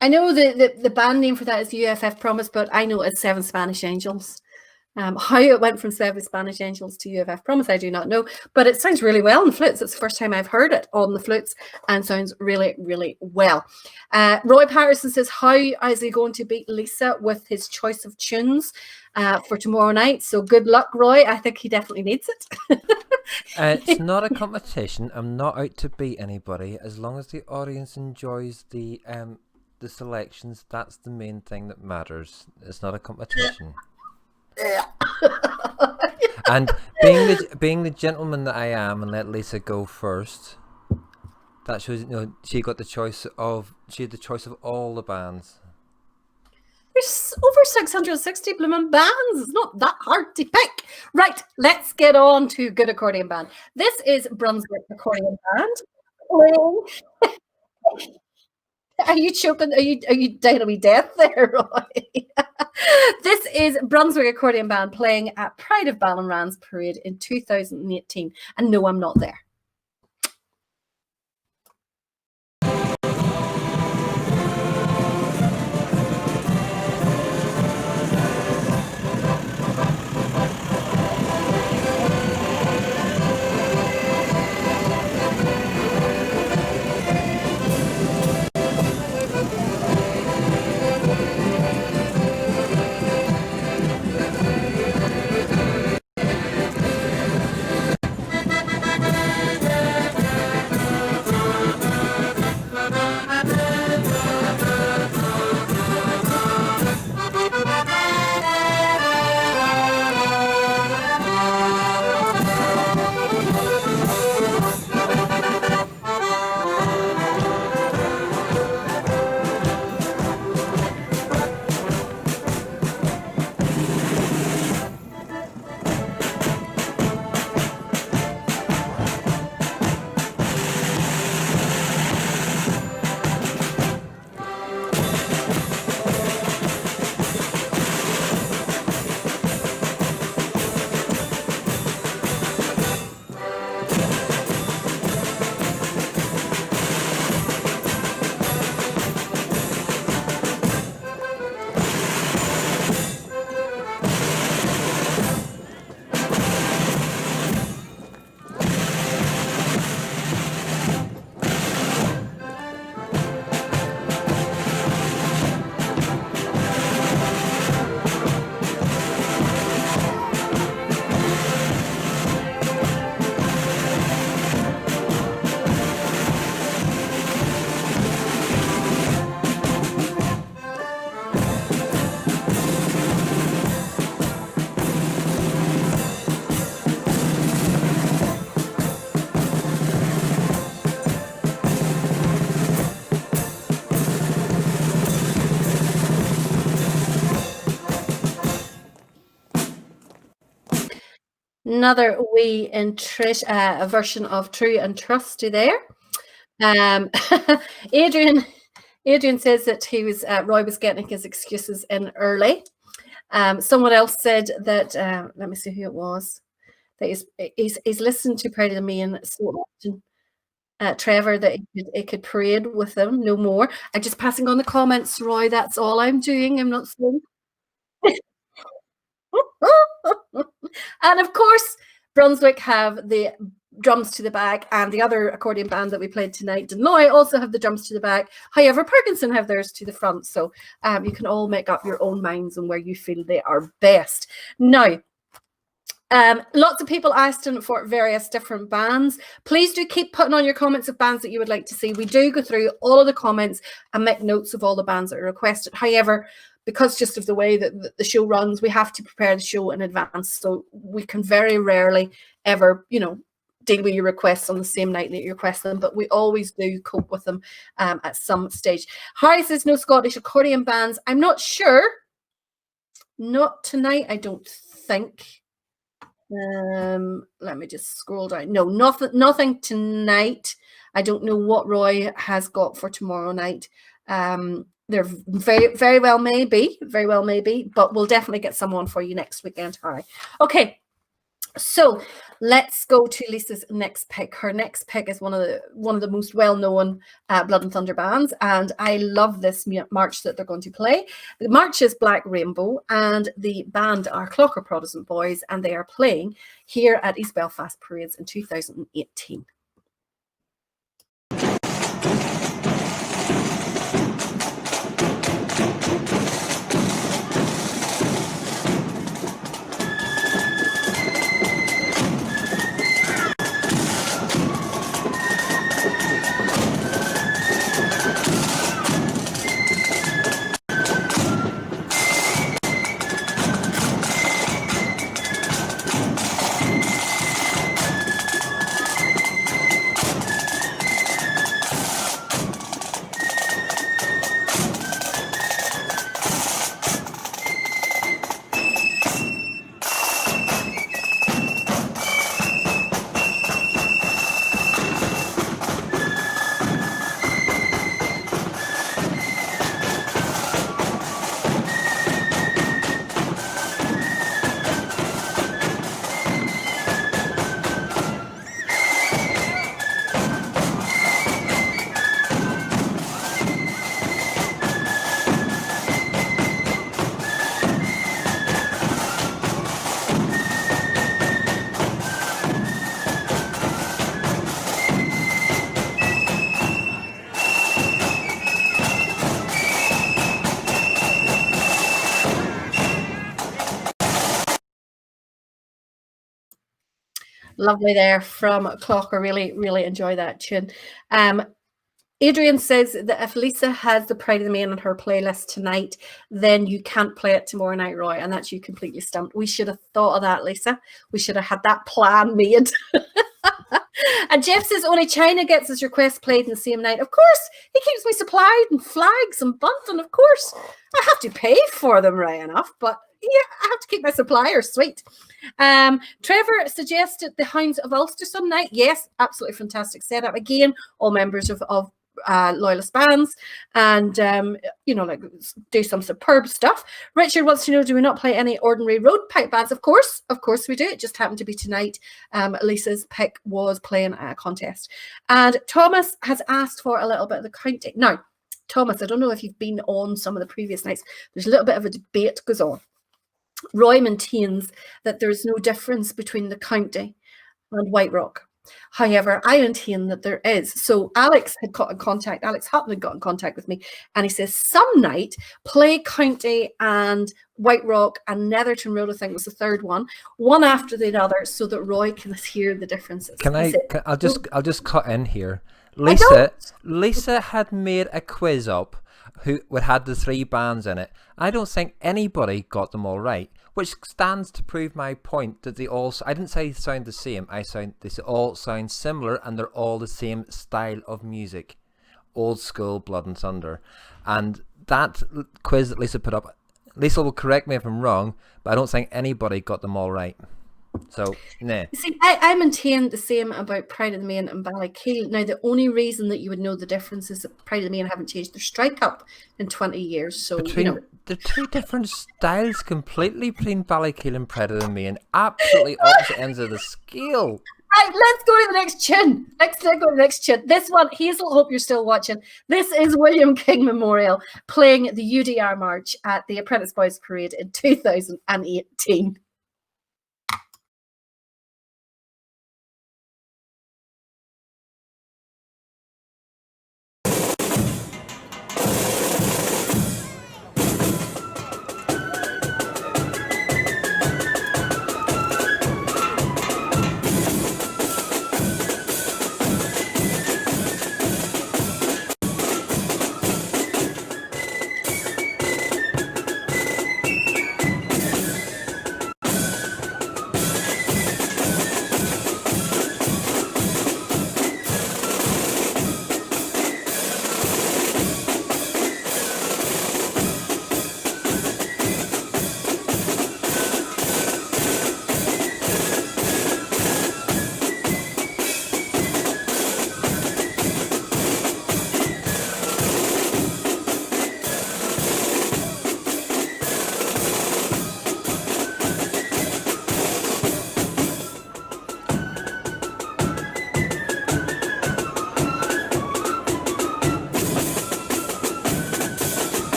I know the band name for that is UFF Promise, but I know it's Seven Spanish Angels. How it went from Seven Spanish Angels to UFF Promise, I do not know, but it sounds really well on the flutes. It's the first time I've heard it on the flutes and sounds really, really well. Roy Patterson says, how is he going to beat Lisa with his choice of tunes for tomorrow night? So good luck, Roy. I think he definitely needs it. It's not a competition. I'm not out to beat anybody. As long as the audience enjoys the selections, that's the main thing that matters. It's not a competition. And being the gentleman that I am, and let Lisa go first, that shows she had the choice of all the bands. There's over 660 blooming bands. It's not that hard to pick. Right, let's get on to Good Accordion Band. This is Brunswick Accordion Band. Are you choking? Are you dying to be death there, Roy? This is Brunswick Accordion Band playing at Pride of Ballinran's parade in 2018. And no, I'm not there. Another wee a version of True and Trusty there. Adrian says that Roy was getting his excuses in early. Someone else said that let me see who it was. That he's listened to Proud of Me and so often. Trevor, that it could parade with them no more. I'm just passing on the comments, Roy. That's all I'm doing. I'm not saying. And of course, Brunswick have the drums to the back, and the other accordion band that we played tonight, Denoy, also have the drums to the back. However, Parkinson have theirs to the front. So you can all make up your own minds on where you feel they are best. Now, lots of people asking for various different bands. Please do keep putting on your comments of bands that you would like to see. We do go through all of the comments and make notes of all the bands that are requested. However, because just of the way that the show runs, we have to prepare the show in advance. So we can very rarely ever, deal with your requests on the same night that you request them, but we always do cope with them at some stage. Harry says no Scottish accordion bands. I'm not sure. Not tonight, I don't think. Let me just scroll down. No, nothing tonight. I don't know what Roy has got for tomorrow night. There very well may be, but we'll definitely get someone for you next weekend, Harry. Okay, so let's go to Lisa's next pick. Her next pick is one of the most well-known Blood and Thunder bands, and I love this march that they're going to play. The march is Black Rainbow, and the band are Clocker Protestant Boys, and they are playing here at East Belfast Parades in 2018. Lovely there from Clocker. Really, really enjoy that tune. Adrian says that if Lisa has the Pride of the Main on her playlist tonight, then you can't play it tomorrow night, Roy, and that's you completely stumped. We should have thought of that, Lisa. We should have had that plan made. And Jeff says only China gets his request played in the same night. Of course, he keeps me supplied and flags and bunting. Of course, I have to pay for them, right enough, but yeah, I have to keep my suppliers sweet. Trevor suggested the Hounds of Ulster some night. Yes, absolutely fantastic setup. Again, all members of loyalist bands, and do some superb stuff. Richard wants to know, do we not play any ordinary road pipe bands? Of course we do. It just happened to be tonight. Lisa's pick was playing a contest, and Thomas has asked for a little bit of the counting. Now, Thomas, I don't know if you've been on some of the previous nights. There's a little bit of a debate goes on. Roy maintains that there is no difference between the county and White Rock. However, I maintain that there is. So Alex Hutton had got in contact with me, and he says some night play County and White Rock and Netherton Road, I think was the third one after the other, so that Roy can hear the differences. I'll just cut in here. Lisa had made a quiz up who had the three bands in it. I don't think anybody got them all right, which stands to prove my point that I didn't say they sound the same. They all sound similar, and they're all the same style of music, old school Blood and Thunder. And that quiz that Lisa put up, Lisa will correct me if I'm wrong, but I don't think anybody got them all right. So, nah. You see, I maintain the same about Pride of the Main and Ballykeel. Now, the only reason that you would know the difference is that Pride of the Main haven't changed their strike up in 20 years. So, Between the two different styles completely between Ballykeel and Pride of the Main, absolutely opposite ends of the scale. Right, let's go to the next tune. Let's go to the next tune. This one, Hazel, hope you're still watching. This is William King Memorial playing the UDR March at the Apprentice Boys Parade in 2018.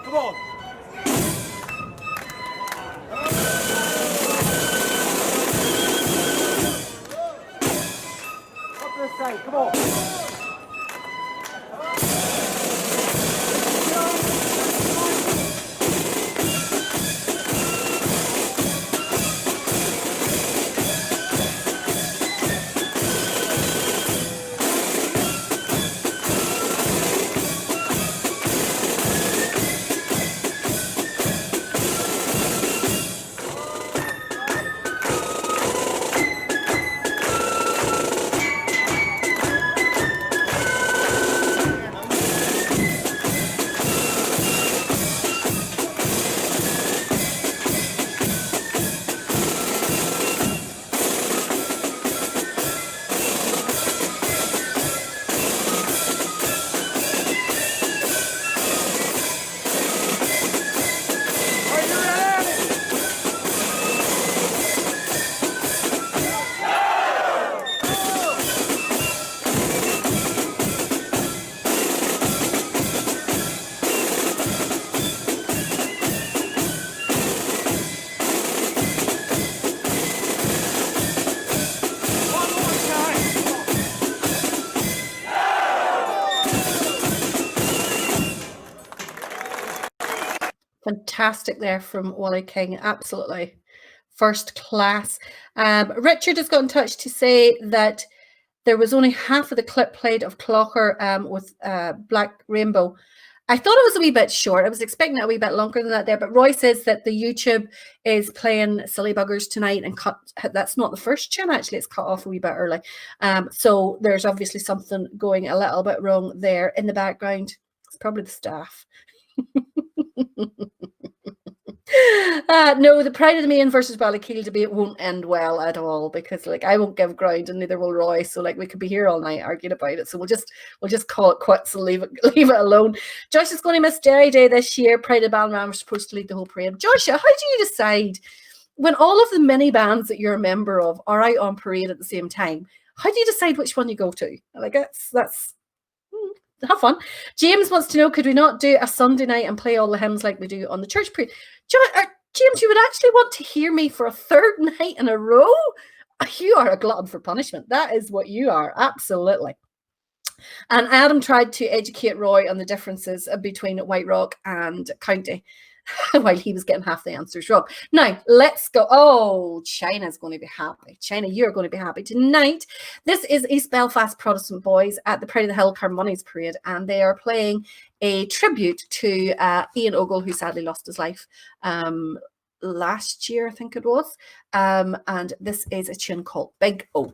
Come on. Up this side, come on. Fantastic there from Wally King, absolutely first class. Richard has got in touch to say that there was only half of the clip played of Clocker with Black Rainbow. I thought it was a wee bit short. I was expecting it a wee bit longer than that there, but Roy says that the YouTube is playing Silly Buggers tonight and cut. That's not the first tune, actually. It's cut off a wee bit early. So there's obviously something going a little bit wrong there in the background. It's probably the staff. No, the Pride of the Main versus Ballykeel debate won't end well at all, because like I won't give ground and neither will Roy. So like we could be here all night arguing about it. So we'll just call it quits and leave it alone. Josh is going to miss Derry Day this year. Pride of Ballinram was supposed to lead the whole parade. Joshua, how do you decide when all of the mini bands that you're a member of are out on parade at the same time? How do you decide which one you go to? Like that's have fun. James wants to know, could we not do a Sunday night and play all the hymns like we do on the church parade? James, you would actually want to hear me for a third night in a row? You are a glutton for punishment. That is what you are, absolutely. And Adam tried to educate Roy on the differences between White Rock and County. while he was getting half the answers wrong. Now, let's go. Oh, China's going to be happy. China, you're going to be happy. Tonight, this is East Belfast Protestant Boys at the Pride of the Hill Carmonies Parade, and they are playing a tribute to Ian Ogle, who sadly lost his life last year, I think it was. And this is a tune called Big O.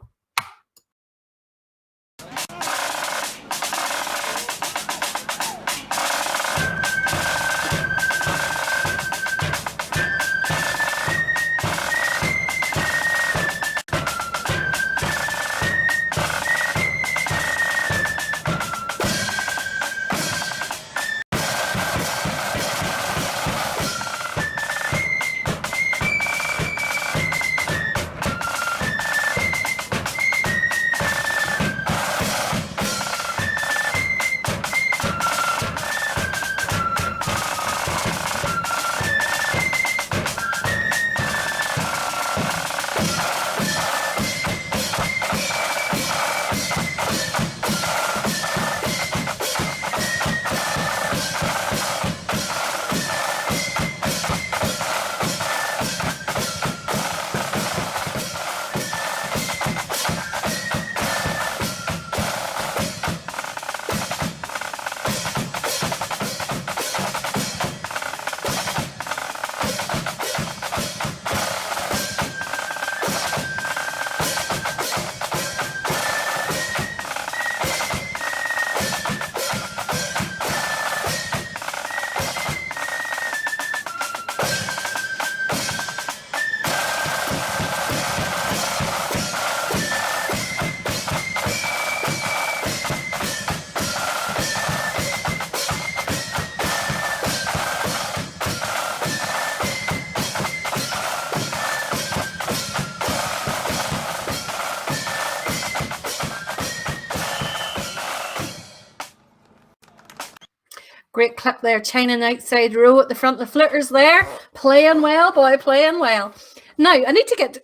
Great clip there, China outside row at the front. The Flitters there, playing well, boy, playing well. Now I need to get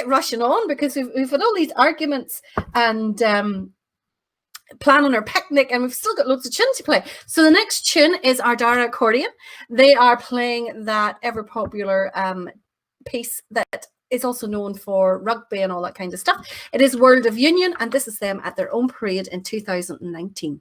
rushing on because we've had all these arguments and planning our picnic, and we've still got loads of tunes to play. So the next tune is Ardara Accordion. They are playing that ever popular piece that is also known for rugby and all that kind of stuff. It is World of Union, and this is them at their own parade in 2019.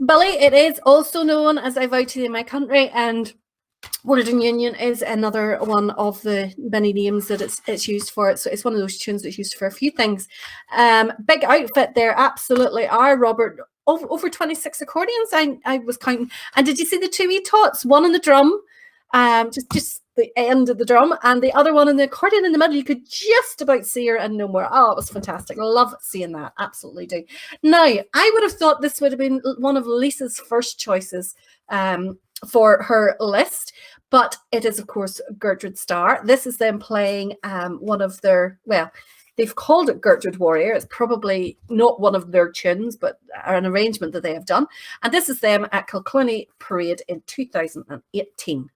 Billy, it is also known as I Vow to Thee, My Country, and World in Union is another one of the many names that it's used for. So it's one of those tunes that's used for a few things. Big outfit there, absolutely are, Robert. Over 26 accordions, I was counting. And did you see the two wee tots? One on the drum, just the end of the drum, and the other one in the accordion in the middle. You could just about see her and no more. Oh, it was fantastic. Love seeing that. Absolutely do. Now, I would have thought this would have been one of Lisa's first choices for her list, but it is, of course, Gertrude Starr. This is them playing one of their, well, they've called it Gertrude Warrior. It's probably not one of their tunes, but an arrangement that they have done. And this is them at Kilcloney Parade in 2018.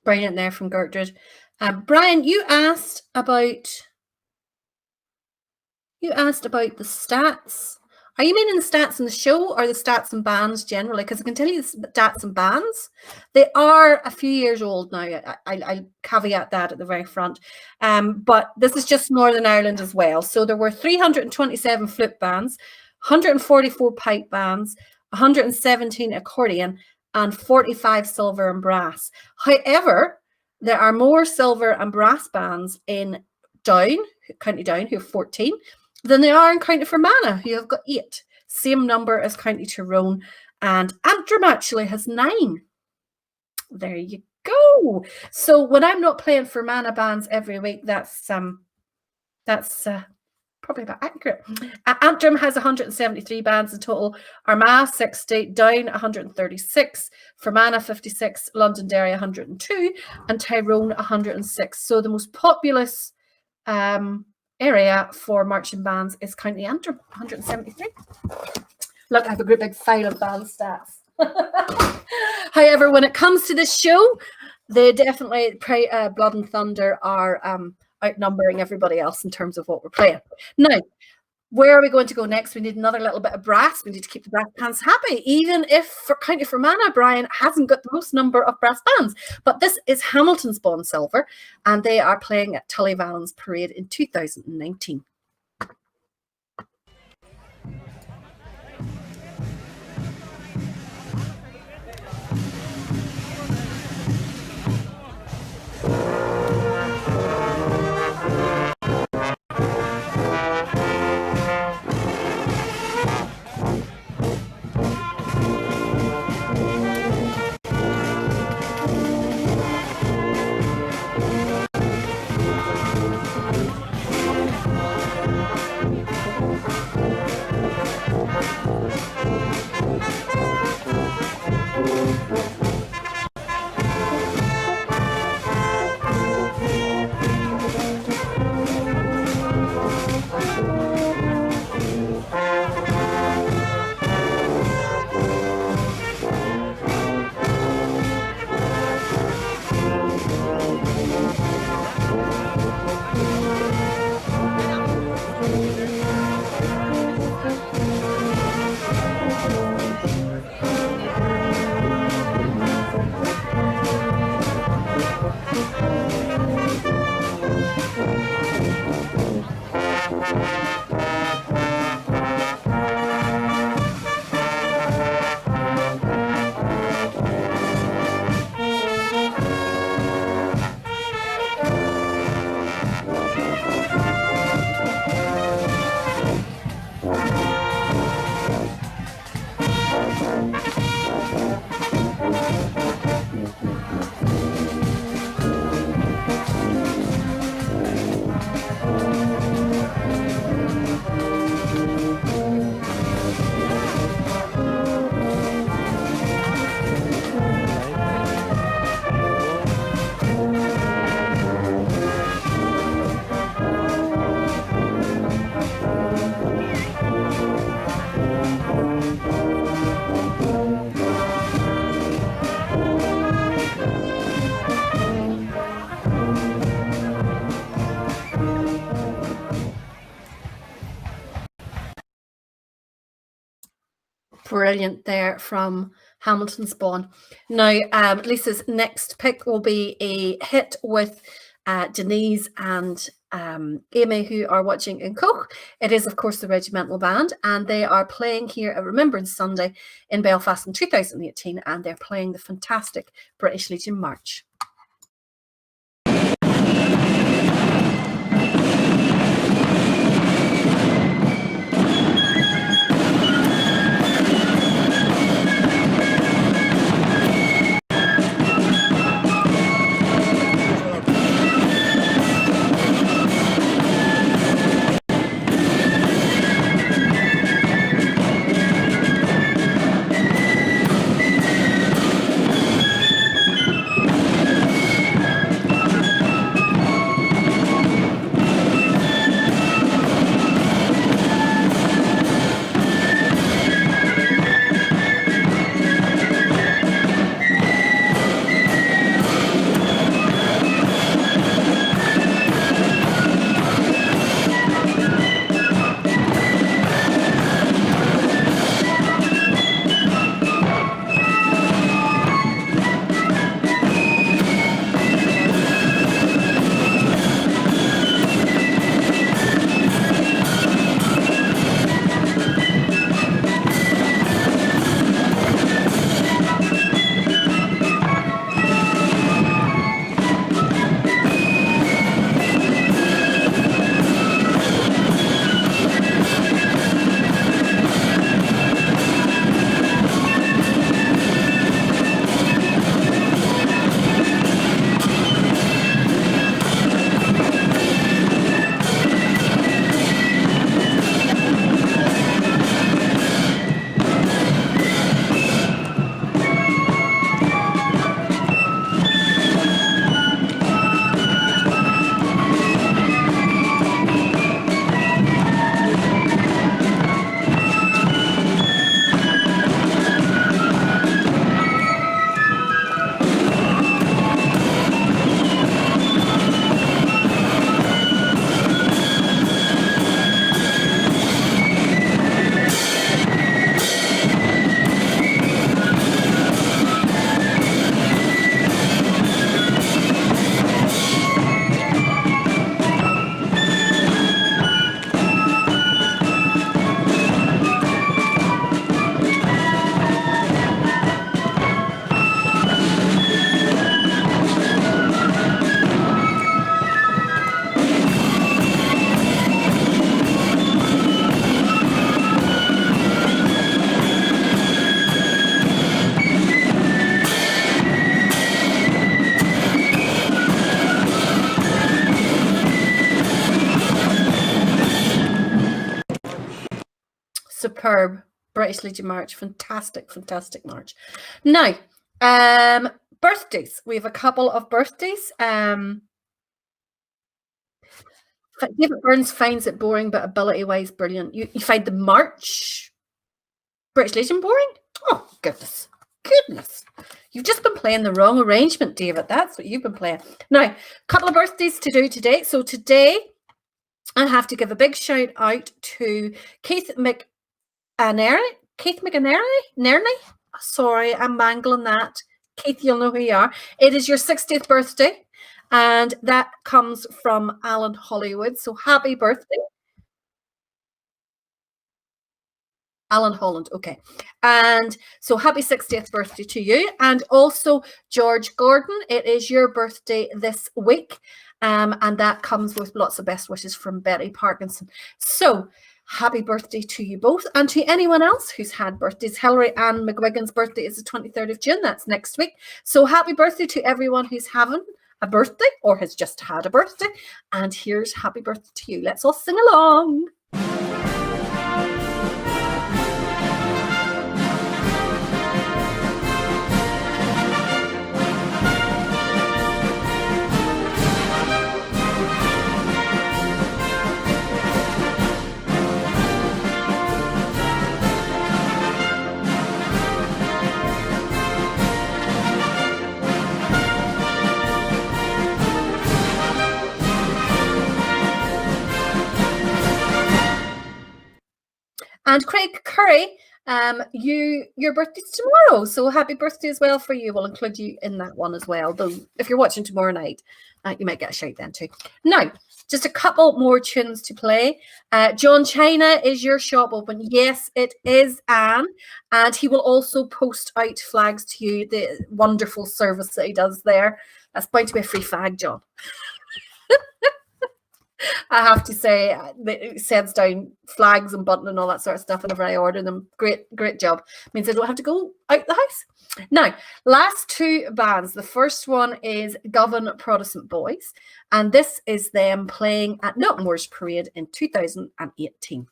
Brilliant there from Gertrude. Brian, you asked about the stats. Are you meaning the stats in the show or the stats and bands generally? Because I can tell you the stats and bands, they are a few years old now. I'll caveat that at the very front. But this is just Northern Ireland as well. So there were 327 flute bands, 144 pipe bands, 117 accordion, and 45 silver and brass. However, there are more silver and brass bands in Down, County Down, who have 14, than they are in County Fermanagh, who have got 8. Same number as County Tyrone. And Antrim actually has 9. There you go. So when I'm not playing Fermanagh bands every week, that's probably about accurate. Antrim has 173 bands in total. Armagh 60, Down 136, Fermanagh 56, Londonderry 102, and Tyrone 106. So the most populous area for marching bands is County Antrim, 173. Look, I have a great big file of band stats. However, when it comes to this show, they definitely Blood and Thunder are outnumbering everybody else in terms of what we're playing. Now, where are we going to go next? We need another little bit of brass. We need to keep the brass bands happy, even if for County Fermanagh, Brian hasn't got the most number of brass bands. But this is Hamilton's Spawn Silver, and they are playing at Tully Valens Parade in 2019. Brilliant there from Hamilton Spawn. Now, Lisa's next pick will be a hit with Denise and Amy, who are watching in Coch. It is, of course, the Regimental Band, and they are playing here at Remembrance Sunday in Belfast in 2018, and they're playing the fantastic British Legion March. Superb British Legion March. Fantastic, fantastic march. Now, birthdays. We have a couple of birthdays. David Burns finds it boring, but ability-wise, brilliant. You find the March British Legion boring? Oh, goodness. Goodness. You've just been playing the wrong arrangement, David. That's what you've been playing. Now, a couple of birthdays to do today. So today, I have to give a big shout out to Keith McAnerney. Sorry, I'm mangling that. Keith, you'll know who you are. It is your 60th birthday, and that comes from Alan Hollywood. So happy birthday. Alan Holland, okay. And so happy 60th birthday to you. And also George Gordon, it is your birthday this week. And that comes with lots of best wishes from Betty Parkinson. So happy birthday to you both. And to anyone else who's had birthdays. Hilary Ann McGuigan's birthday is the 23rd of June. That's next week. So happy birthday to everyone who's having a birthday or has just had a birthday. And here's happy birthday to you. Let's all sing along. And Craig Curry, your birthday's tomorrow, so happy birthday as well for you. We'll include you in that one as well, though if you're watching tomorrow night, you might get a shout then too. Now, just a couple more tunes to play. John China, is your shop open? Yes, it is, Anne, and he will also post out flags to you, the wonderful service that he does there. That's going to be a free fag, John. I have to say, it sends down flags and button and all that sort of stuff whenever I order them. Great job. Means I don't have to go out the house. Now, last two bands. The first one is Govan Protestant Boys, and this is them playing at Milton Moors Parade in 2018.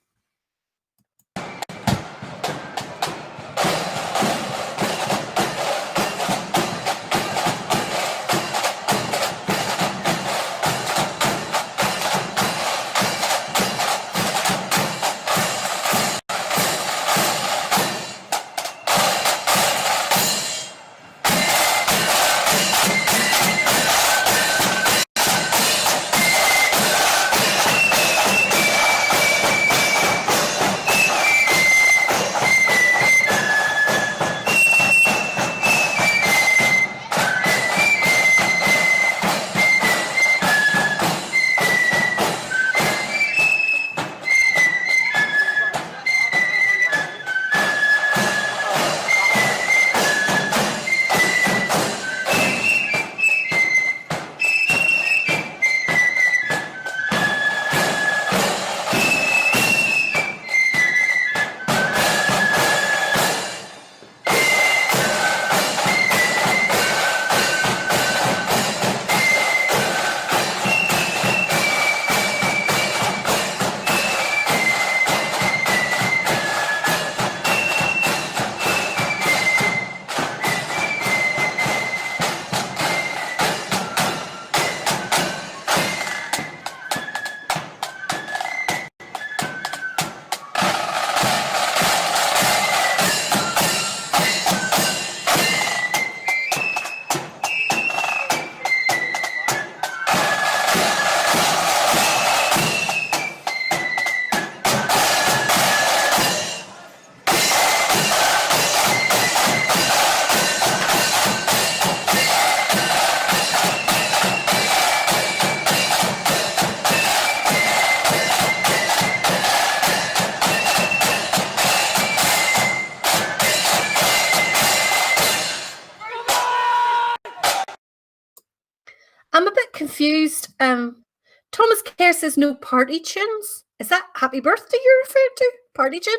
I'm a bit confused. Thomas Kerr says no party tunes. Is that happy birthday you're referring to? Party tune?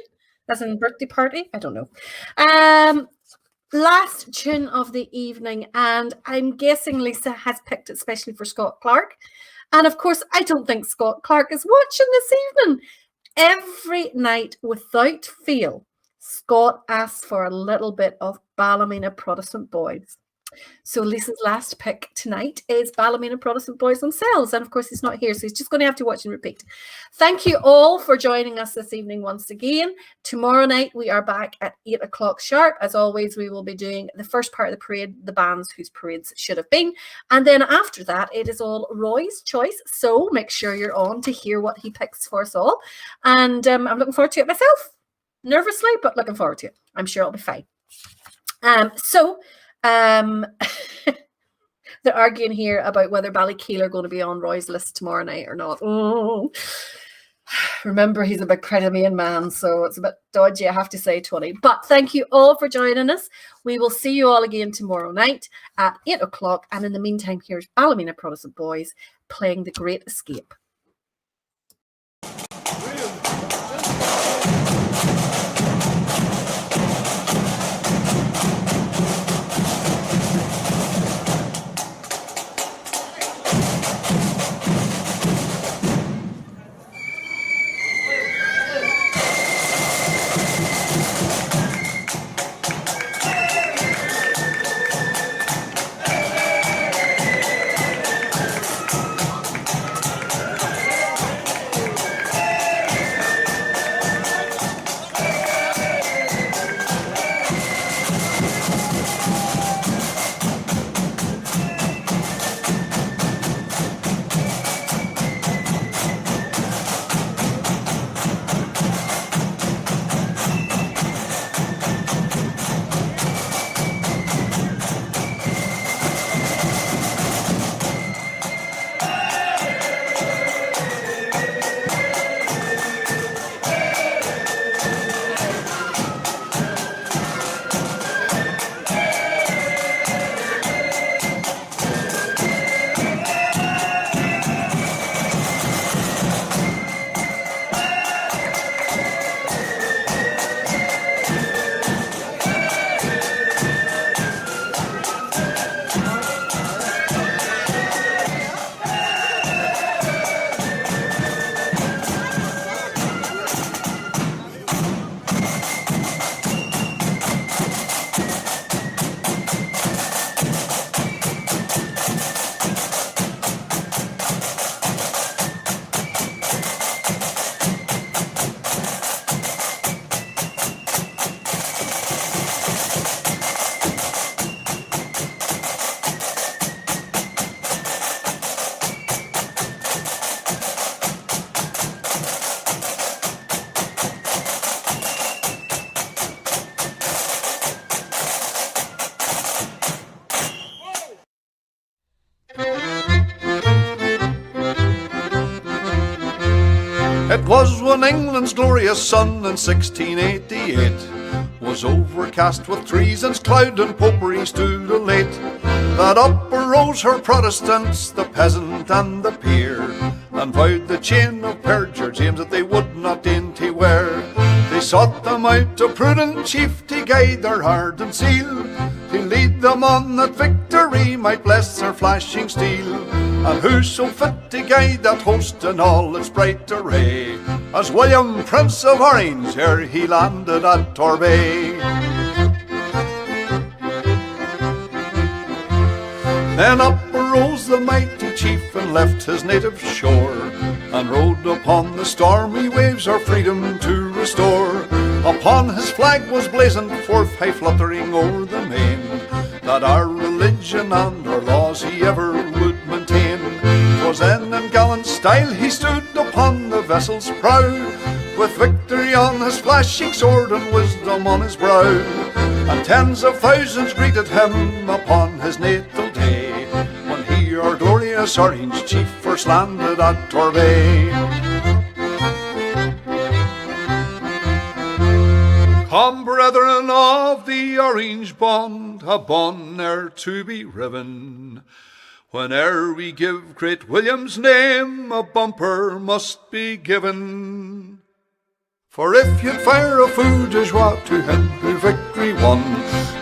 As in birthday party? I don't know. Last tune of the evening, and I'm guessing Lisa has picked it especially for Scott Clark. And of course, I don't think Scott Clark is watching this evening. Every night without fail, Scott asks for a little bit of Ballymena Protestant Boys. So Lisa's last pick tonight is Ballymena Protestant Boys themselves. And of course, he's not here, so he's just going to have to watch and repeat. Thank you all for joining us this evening once again. Tomorrow night, we are back at 8 o'clock sharp. As always, we will be doing the first part of the parade, the bands whose parades should have been. And then after that, it is all Roy's choice. So make sure you're on to hear what he picks for us all. And I'm looking forward to it myself. Nervously, but looking forward to it. I'm sure it'll be fine. They're arguing here about whether Ballykeel are going to be on Roy's list tomorrow night or not. Oh. Remember, he's a big Crimean man, so it's a bit dodgy, I have to say, Tony. But thank you all for joining us. We will see you all again tomorrow night at 8 o'clock. And in the meantime, here's Ballymena Protestant Boys playing The Great Escape. It was when England's glorious sun in 1688 was overcast with treason's cloud and popery stood elate, that up arose her Protestants, the peasant and the peer, and vowed the chain of perjure James that they would not dainty wear. They sought them out a prudent chief to guide their heart and seal, to lead them on that victory might bless their flashing steel. And who so fit to guide that host in all its bright array as William, Prince of Orange, ere he landed at Torbay? Then up arose the mighty chief and left his native shore, and rode upon the stormy waves our freedom to restore. Upon his flag was blazoned forth, high fluttering o'er the main, that our religion and our laws he ever would maintain. 'Twas then in gallant style he stood upon the vessel's prow, with victory on his flashing sword and wisdom on his brow. And tens of thousands greeted him upon his natal day, when he, our glorious Orange chief, first landed at Torbay. Come, brethren of the Orange bond, a bond ne'er to be riven. Whene'er we give great William's name, a bumper must be given. For if you'd fire a feu de joie to him who victory won,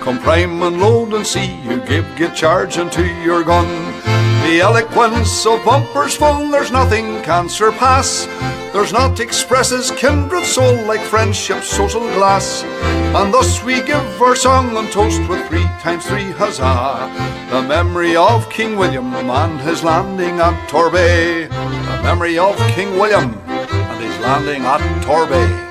come prime and load and see you get charge into your gun. The eloquence of bumpers full there's nothing can surpass, There's naught expresses kindred soul like friendship's social glass. And thus we give our song and toast with 3 times 3 huzzah. The memory of King William and his landing at Torbay. The memory of King William and his landing at Torbay.